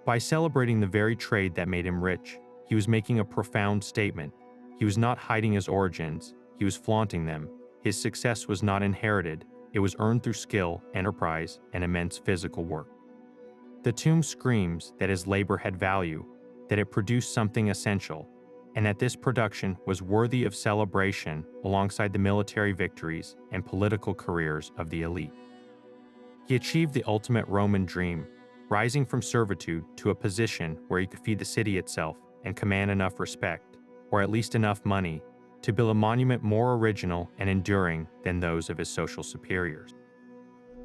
By celebrating the very trade that made him rich, he was making a profound statement. He was not hiding his origins, he was flaunting them. His success was not inherited, it was earned through skill, enterprise, and immense physical work. The tomb screams that his labor had value, that it produced something essential, and that this production was worthy of celebration alongside the military victories and political careers of the elite. He achieved the ultimate Roman dream, rising from servitude to a position where he could feed the city itself and command enough respect, or at least enough money, to build a monument more original and enduring than those of his social superiors.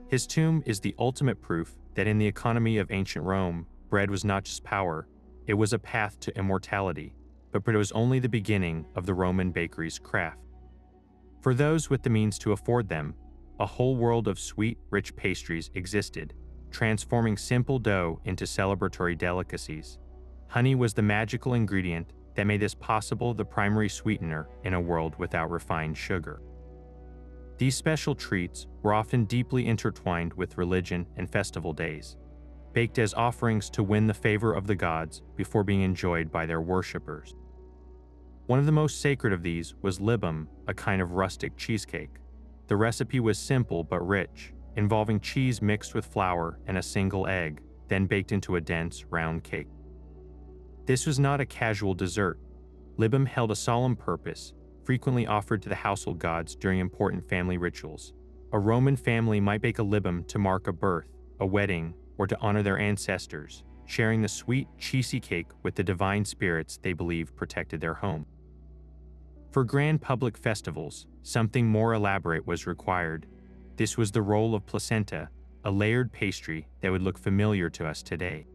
His tomb is the ultimate proof that in the economy of ancient Rome, bread was not just power, it was a path to immortality, but it was only the beginning of the Roman bakery's craft. For those with the means to afford them, a whole world of sweet, rich pastries existed, transforming simple dough into celebratory delicacies. Honey was the magical ingredient that made this possible, the primary sweetener in a world without refined sugar. These special treats were often deeply intertwined with religion and festival days, baked as offerings to win the favor of the gods before being enjoyed by their worshippers. One of the most sacred of these was libum, a kind of rustic cheesecake. The recipe was simple but rich, involving cheese mixed with flour and a single egg, then baked into a dense, round cake. This was not a casual dessert. Libum held a solemn purpose, frequently offered to the household gods during important family rituals. A Roman family might bake a libum to mark a birth, a wedding, or to honor their ancestors. sharing the sweet, cheesy cake with the divine spirits they believed protected their home. For grand public festivals, something more elaborate was required. This was the roll of placenta, a layered pastry that would look familiar to us today.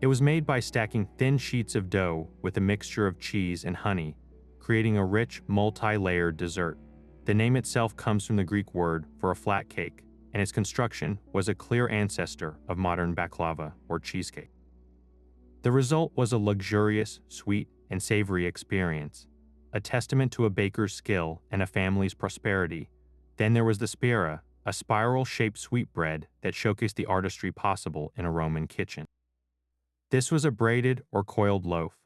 It was made by stacking thin sheets of dough with a mixture of cheese and honey, creating a rich, multi-layered dessert. The name itself comes from the Greek word for a flat cake, and its construction was a clear ancestor of modern baklava or cheesecake. The result was a luxurious, sweet, and savory experience, a testament to a baker's skill and a family's prosperity. Then there was the spira, a spiral-shaped sweetbread that showcased the artistry possible in a Roman kitchen. This was a braided or coiled loaf,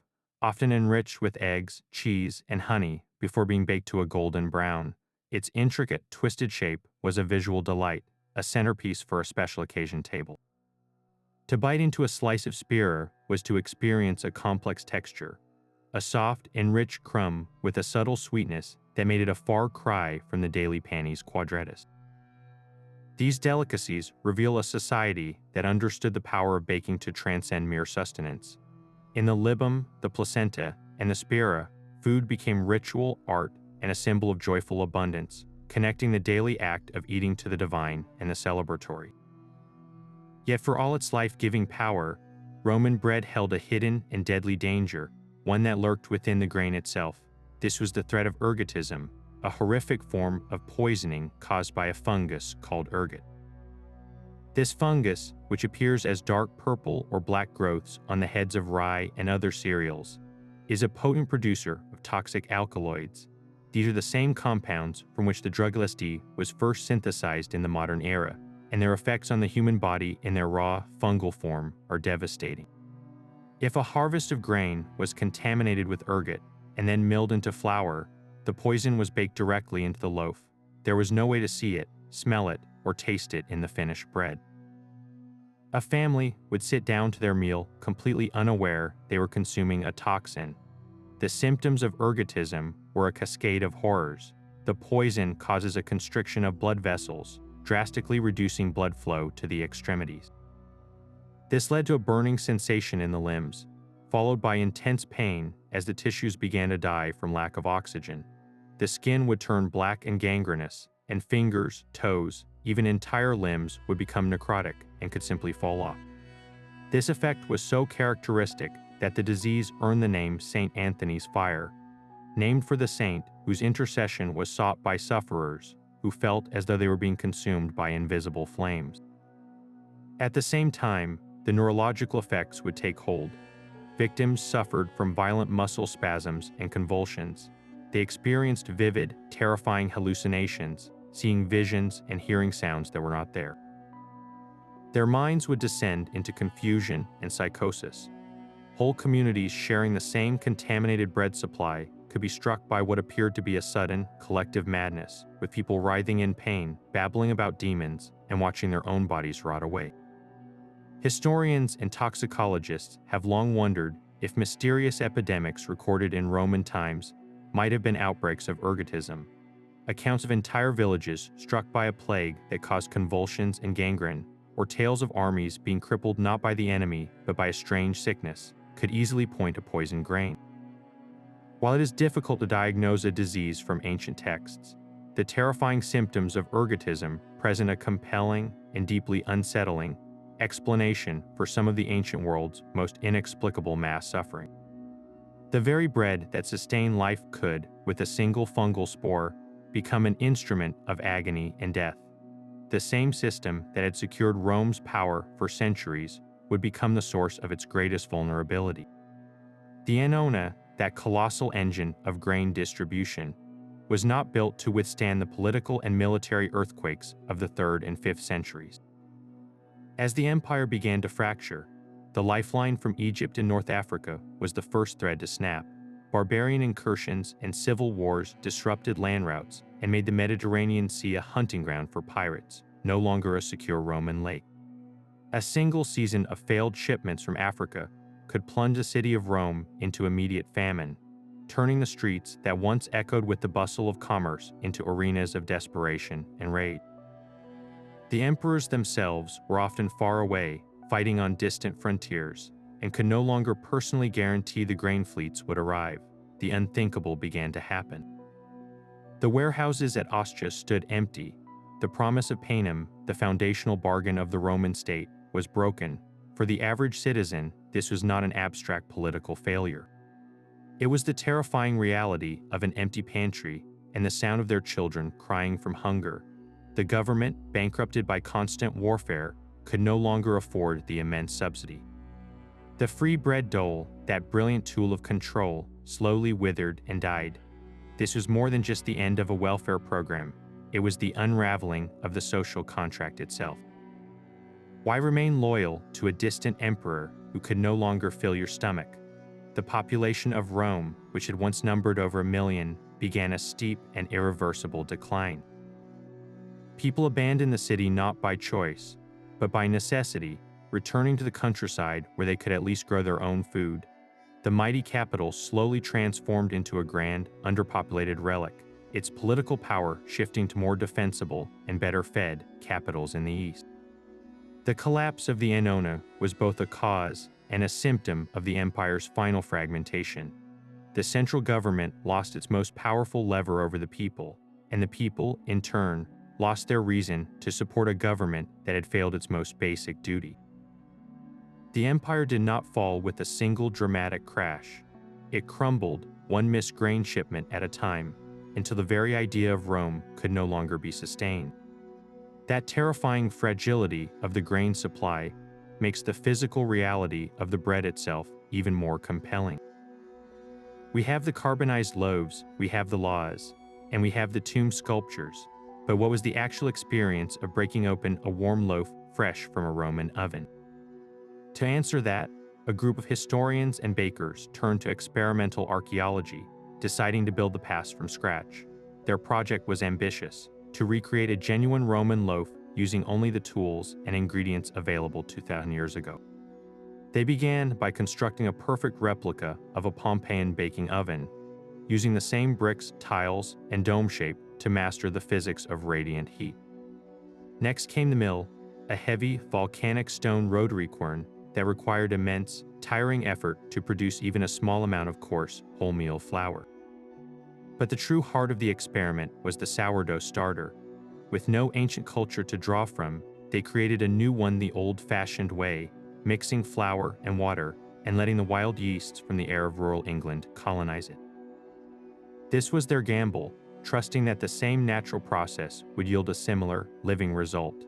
often enriched with eggs, cheese, and honey before being baked to a golden brown. Its intricate, twisted shape was a visual delight, a centerpiece for a special occasion table. To bite into a slice of spira was to experience a complex texture, a soft, enriched crumb with a subtle sweetness that made it a far cry from the daily panis quadratus. These delicacies reveal a society that understood the power of baking to transcend mere sustenance. In the libum, the placenta, and the spira, food became ritual, art, and a symbol of joyful abundance, connecting the daily act of eating to the divine and the celebratory. Yet for all its life-giving power, Roman bread held a hidden and deadly danger, one that lurked within the grain itself. This was the threat of ergotism, a horrific form of poisoning caused by a fungus called ergot. This fungus, which appears as dark purple or black growths on the heads of rye and other cereals, is a potent producer of toxic alkaloids. These are the same compounds from which the drug LSD was first synthesized in the modern era, and their effects on the human body in their raw, fungal form are devastating. If a harvest of grain was contaminated with ergot and then milled into flour, the poison was baked directly into the loaf. There was no way to see it, smell it, or taste it in the finished bread. A family would sit down to their meal completely unaware they were consuming a toxin. The symptoms of ergotism were a cascade of horrors. The poison causes a constriction of blood vessels, drastically reducing blood flow to the extremities. This led to a burning sensation in the limbs, followed by intense pain as the tissues began to die from lack of oxygen. The skin would turn black and gangrenous, and fingers, toes, even entire limbs would become necrotic and could simply fall off. This effect was so characteristic that the disease earned the name St. Anthony's Fire, named for the saint whose intercession was sought by sufferers who felt as though they were being consumed by invisible flames. At the same time, the neurological effects would take hold. Victims suffered from violent muscle spasms and convulsions. They experienced vivid, terrifying hallucinations, seeing visions and hearing sounds that were not there. Their minds would descend into confusion and psychosis. Whole communities sharing the same contaminated bread supply could be struck by what appeared to be a sudden, collective madness, with people writhing in pain, babbling about demons, and watching their own bodies rot away. Historians and toxicologists have long wondered if mysterious epidemics recorded in Roman times might have been outbreaks of ergotism, accounts of entire villages struck by a plague that caused convulsions and gangrene, or tales of armies being crippled not by the enemy but by a strange sickness, could easily point to poisoned grain. While it is difficult to diagnose a disease from ancient texts, the terrifying symptoms of ergotism present a compelling and deeply unsettling explanation for some of the ancient world's most inexplicable mass suffering. The very bread that sustained life could, with a single fungal spore, become an instrument of agony and death. The same system that had secured Rome's power for centuries would become the source of its greatest vulnerability. The annona, that colossal engine of grain distribution, was not built to withstand the political and military earthquakes of the 3rd and 5th centuries. As the empire began to fracture, the lifeline from Egypt and North Africa was the first thread to snap. Barbarian incursions and civil wars disrupted land routes and made the Mediterranean Sea a hunting ground for pirates, no longer a secure Roman lake. A single season of failed shipments from Africa could plunge the city of Rome into immediate famine, turning the streets that once echoed with the bustle of commerce into arenas of desperation and rage. The emperors themselves were often far away, fighting on distant frontiers, and could no longer personally guarantee the grain fleets would arrive, the unthinkable began to happen. The warehouses at Ostia stood empty. The promise of panem, the foundational bargain of the Roman state, was broken. For the average citizen, this was not an abstract political failure. It was the terrifying reality of an empty pantry and the sound of their children crying from hunger. The government, bankrupted by constant warfare, could no longer afford the immense subsidy. The free bread dole, that brilliant tool of control, slowly withered and died. This was more than just the end of a welfare program. It was the unraveling of the social contract itself. Why remain loyal to a distant emperor who could no longer fill your stomach? The population of Rome, which had once numbered over 1 million, began a steep and irreversible decline. People abandoned the city not by choice, but by necessity, returning to the countryside where they could at least grow their own food. The mighty capital slowly transformed into a grand, underpopulated relic, its political power shifting to more defensible and better-fed capitals in the east. The collapse of the Annona was both a cause and a symptom of the empire's final fragmentation. The central government lost its most powerful lever over the people, and the people, in turn, lost their reason to support a government that had failed its most basic duty. The empire did not fall with a single dramatic crash. It crumbled, one missed grain shipment at a time, until the very idea of Rome could no longer be sustained. That terrifying fragility of the grain supply makes the physical reality of the bread itself even more compelling. We have the carbonized loaves, we have the laws, and we have the tomb sculptures, but what was the actual experience of breaking open a warm loaf fresh from a Roman oven? To answer that, a group of historians and bakers turned to experimental archaeology, deciding to build the past from scratch. Their project was ambitious, to recreate a genuine Roman loaf using only the tools and ingredients available 2,000 years ago. They began by constructing a perfect replica of a Pompeian baking oven, using the same bricks, tiles, and dome shape to master the physics of radiant heat. Next came the mill, a heavy, volcanic stone rotary quern that required immense, tiring effort to produce even a small amount of coarse, wholemeal flour. But the true heart of the experiment was the sourdough starter. With no ancient culture to draw from, they created a new one the old-fashioned way, mixing flour and water and letting the wild yeasts from the air of rural England colonize it. This was their gamble, trusting that the same natural process would yield a similar, living result.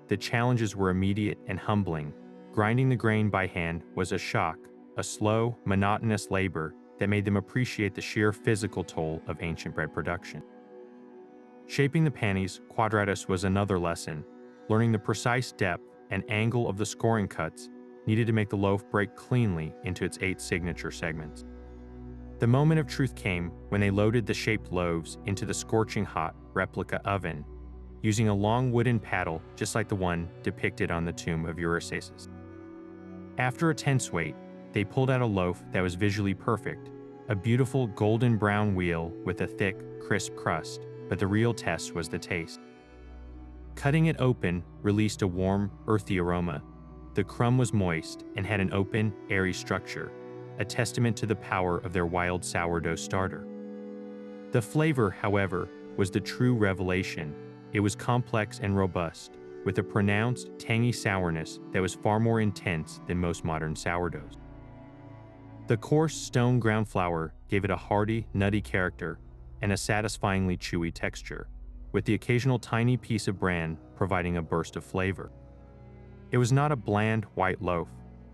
The challenges were immediate and humbling. Grinding the grain by hand was a shock, a slow, monotonous labor that made them appreciate the sheer physical toll of ancient bread production. Shaping the panes quadratus was another lesson, learning the precise depth and angle of the scoring cuts needed to make the loaf break cleanly into its 8 signature segments. The moment of truth came when they loaded the shaped loaves into the scorching hot replica oven, using a long wooden paddle just like the one depicted on the tomb of Eurysaces. After a tense wait, they pulled out a loaf that was visually perfect, a beautiful golden brown wheel with a thick, crisp crust, but the real test was the taste. Cutting it open released a warm, earthy aroma. The crumb was moist and had an open, airy structure, a testament to the power of their wild sourdough starter. The flavor, however, was the true revelation. It was complex and robust, with a pronounced, tangy sourness that was far more intense than most modern sourdoughs. The coarse stone ground flour gave it a hearty, nutty character and a satisfyingly chewy texture, with the occasional tiny piece of bran providing a burst of flavor. It was not a bland, white loaf.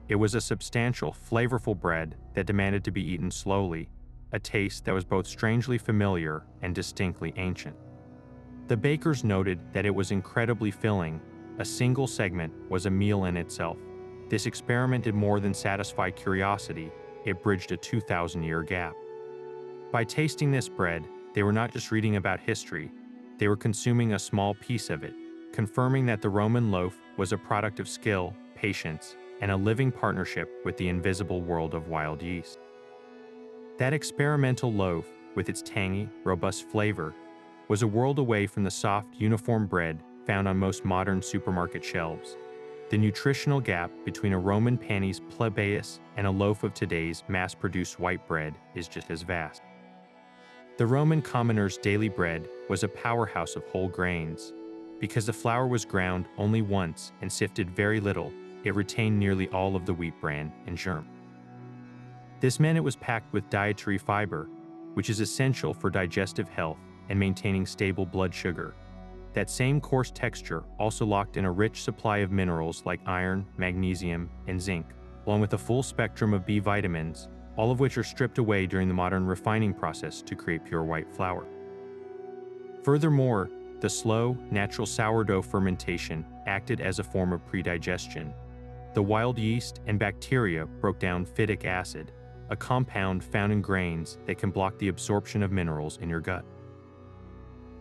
It was a substantial, flavorful bread that demanded to be eaten slowly, a taste that was both strangely familiar and distinctly ancient. The bakers noted that it was incredibly filling. A single segment was a meal in itself. This experiment did more than satisfy curiosity, it bridged a 2,000-year gap. By tasting this bread, they were not just reading about history, they were consuming a small piece of it, confirming that the Roman loaf was a product of skill, patience, and a living partnership with the invisible world of wild yeast. That experimental loaf, with its tangy, robust flavor, was a world away from the soft, uniform bread found on most modern supermarket shelves. The nutritional gap between a Roman panis plebeius and a loaf of today's mass-produced white bread is just as vast. The Roman commoner's daily bread was a powerhouse of whole grains. Because the flour was ground only once and sifted very little, it retained nearly all of the wheat bran and germ. This meant it was packed with dietary fiber, which is essential for digestive health and maintaining stable blood sugar. That same coarse texture also locked in a rich supply of minerals like iron, magnesium, and zinc, along with a full spectrum of B vitamins, all of which are stripped away during the modern refining process to create pure white flour. Furthermore, the slow, natural sourdough fermentation acted as a form of predigestion. The wild yeast and bacteria broke down phytic acid, a compound found in grains that can block the absorption of minerals in your gut.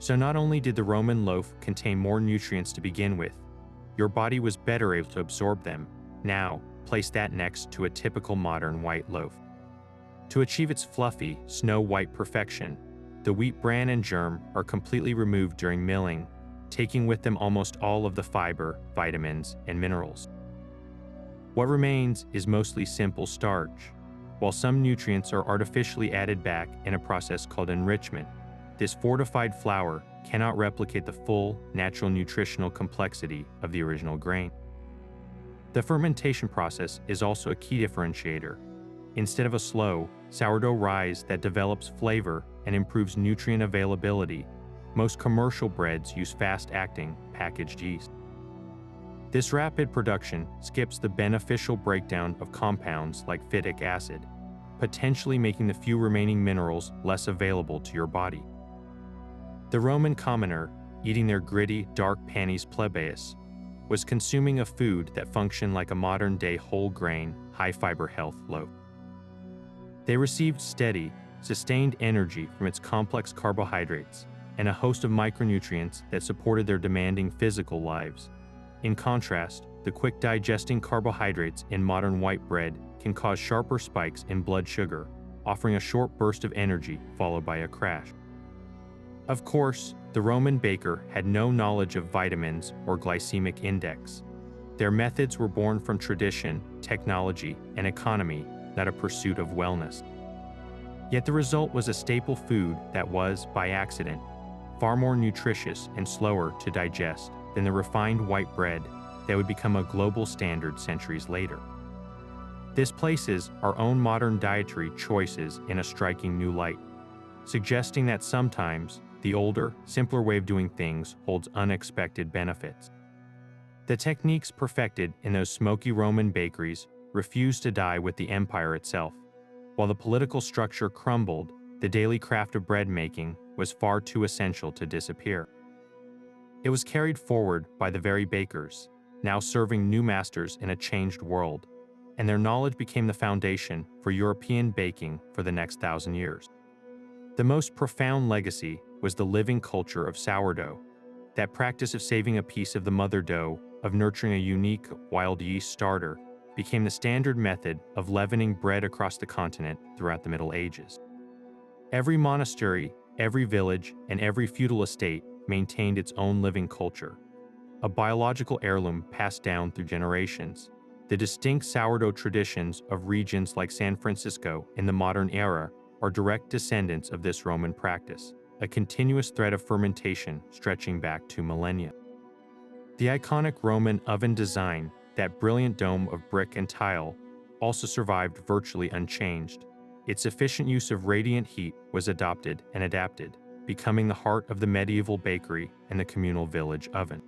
So not only did the Roman loaf contain more nutrients to begin with, your body was better able to absorb them. Now, place that next to a typical modern white loaf. To achieve its fluffy, snow-white perfection, the wheat bran and germ are completely removed during milling, taking with them almost all of the fiber, vitamins, and minerals. What remains is mostly simple starch. While some nutrients are artificially added back in a process called enrichment, this fortified flour cannot replicate the full, natural nutritional complexity of the original grain. The fermentation process is also a key differentiator. Instead of a slow, sourdough rise that develops flavor and improves nutrient availability, most commercial breads use fast-acting, packaged yeast. This rapid production skips the beneficial breakdown of compounds like phytic acid, potentially making the few remaining minerals less available to your body. The Roman commoner, eating their gritty, dark panis plebeius, was consuming a food that functioned like a modern-day whole-grain, high-fiber health loaf. They received steady, sustained energy from its complex carbohydrates and a host of micronutrients that supported their demanding physical lives. In contrast, the quick-digesting carbohydrates in modern white bread can cause sharper spikes in blood sugar, offering a short burst of energy followed by a crash. Of course, the Roman baker had no knowledge of vitamins or glycemic index. Their methods were born from tradition, technology, and economy, not a pursuit of wellness. Yet the result was a staple food that was, by accident, far more nutritious and slower to digest than the refined white bread that would become a global standard centuries later. This places our own modern dietary choices in a striking new light, suggesting that sometimes the older, simpler way of doing things holds unexpected benefits. The techniques perfected in those smoky Roman bakeries refused to die with the empire itself. While the political structure crumbled, the daily craft of bread making was far too essential to disappear. It was carried forward by the very bakers, now serving new masters in a changed world, and their knowledge became the foundation for European baking for the next 1,000 years. The most profound legacy was the living culture of sourdough, that practice of saving a piece of the mother dough, of nurturing a unique wild yeast starter, became the standard method of leavening bread across the continent throughout the Middle Ages. Every monastery, every village, and every feudal estate maintained its own living culture, a biological heirloom passed down through generations. The distinct sourdough traditions of regions like San Francisco in the modern era are direct descendants of this Roman practice, a continuous thread of fermentation stretching back 2 millennia. The iconic Roman oven design, that brilliant dome of brick and tile, also survived virtually unchanged. Its efficient use of radiant heat was adopted and adapted, becoming the heart of the medieval bakery and the communal village oven.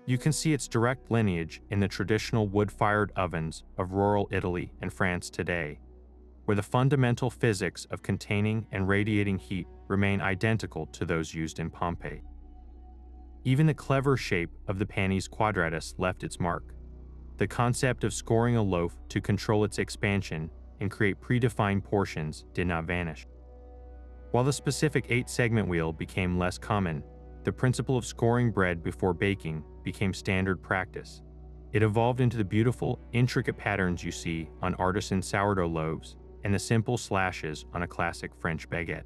You can see its direct lineage in the traditional wood-fired ovens of rural Italy and France today, where the fundamental physics of containing and radiating heat remain identical to those used in Pompeii. Even the clever shape of the panis quadratus left its mark. The concept of scoring a loaf to control its expansion and create predefined portions did not vanish. While the specific 8-segment wheel became less common, the principle of scoring bread before baking became standard practice. It evolved into the beautiful, intricate patterns you see on artisan sourdough loaves and the simple slashes on a classic French baguette.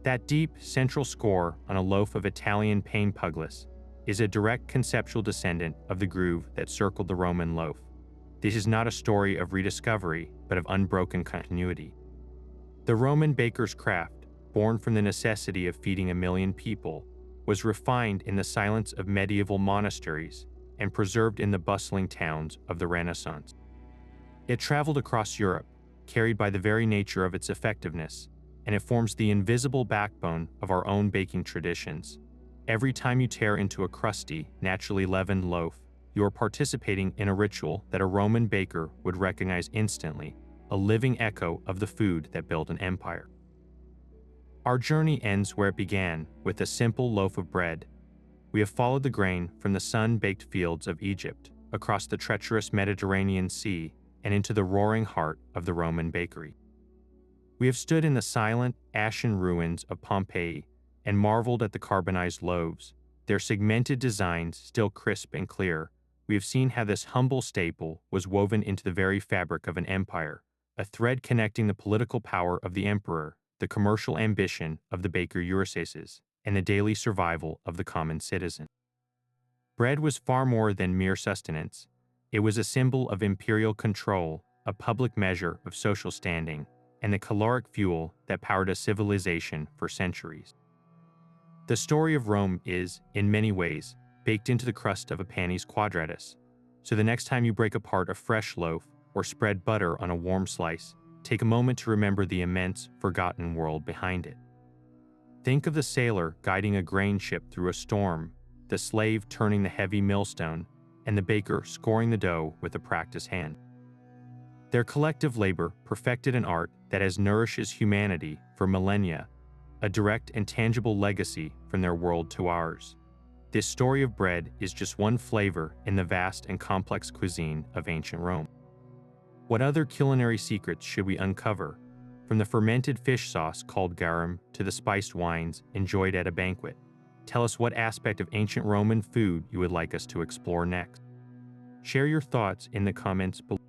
That deep, central score on a loaf of Italian pain puglis is a direct conceptual descendant of the groove that circled the Roman loaf. This is not a story of rediscovery, but of unbroken continuity. The Roman baker's craft, born from the necessity of feeding 1 million people, was refined in the silence of medieval monasteries and preserved in the bustling towns of the Renaissance. It traveled across Europe, carried by the very nature of its effectiveness, and it forms the invisible backbone of our own baking traditions. Every time you tear into a crusty, naturally leavened loaf, you are participating in a ritual that a Roman baker would recognize instantly, a living echo of the food that built an empire. Our journey ends where it began, with a simple loaf of bread. We have followed the grain from the sun-baked fields of Egypt, across the treacherous Mediterranean Sea, and into the roaring heart of the Roman bakery. We have stood in the silent, ashen ruins of Pompeii and marveled at the carbonized loaves, their segmented designs still crisp and clear. We have seen how this humble staple was woven into the very fabric of an empire, a thread connecting the political power of the emperor, the commercial ambition of the baker Eurysaces, and the daily survival of the common citizen. Bread was far more than mere sustenance. It was a symbol of imperial control, a public measure of social standing, and the caloric fuel that powered a civilization for centuries. The story of Rome is, in many ways, baked into the crust of a panis quadratus. So the next time you break apart a fresh loaf or spread butter on a warm slice, take a moment to remember the immense, forgotten world behind it. Think of the sailor guiding a grain ship through a storm, the slave turning the heavy millstone, and the baker scoring the dough with a practiced hand. Their collective labor perfected an art that has nourished humanity for millennia, a direct and tangible legacy from their world to ours. This story of bread is just one flavor in the vast and complex cuisine of ancient Rome. What other culinary secrets should we uncover, from the fermented fish sauce called garum to the spiced wines enjoyed at a banquet? Tell us what aspect of ancient Roman food you would like us to explore next. Share your thoughts in the comments below.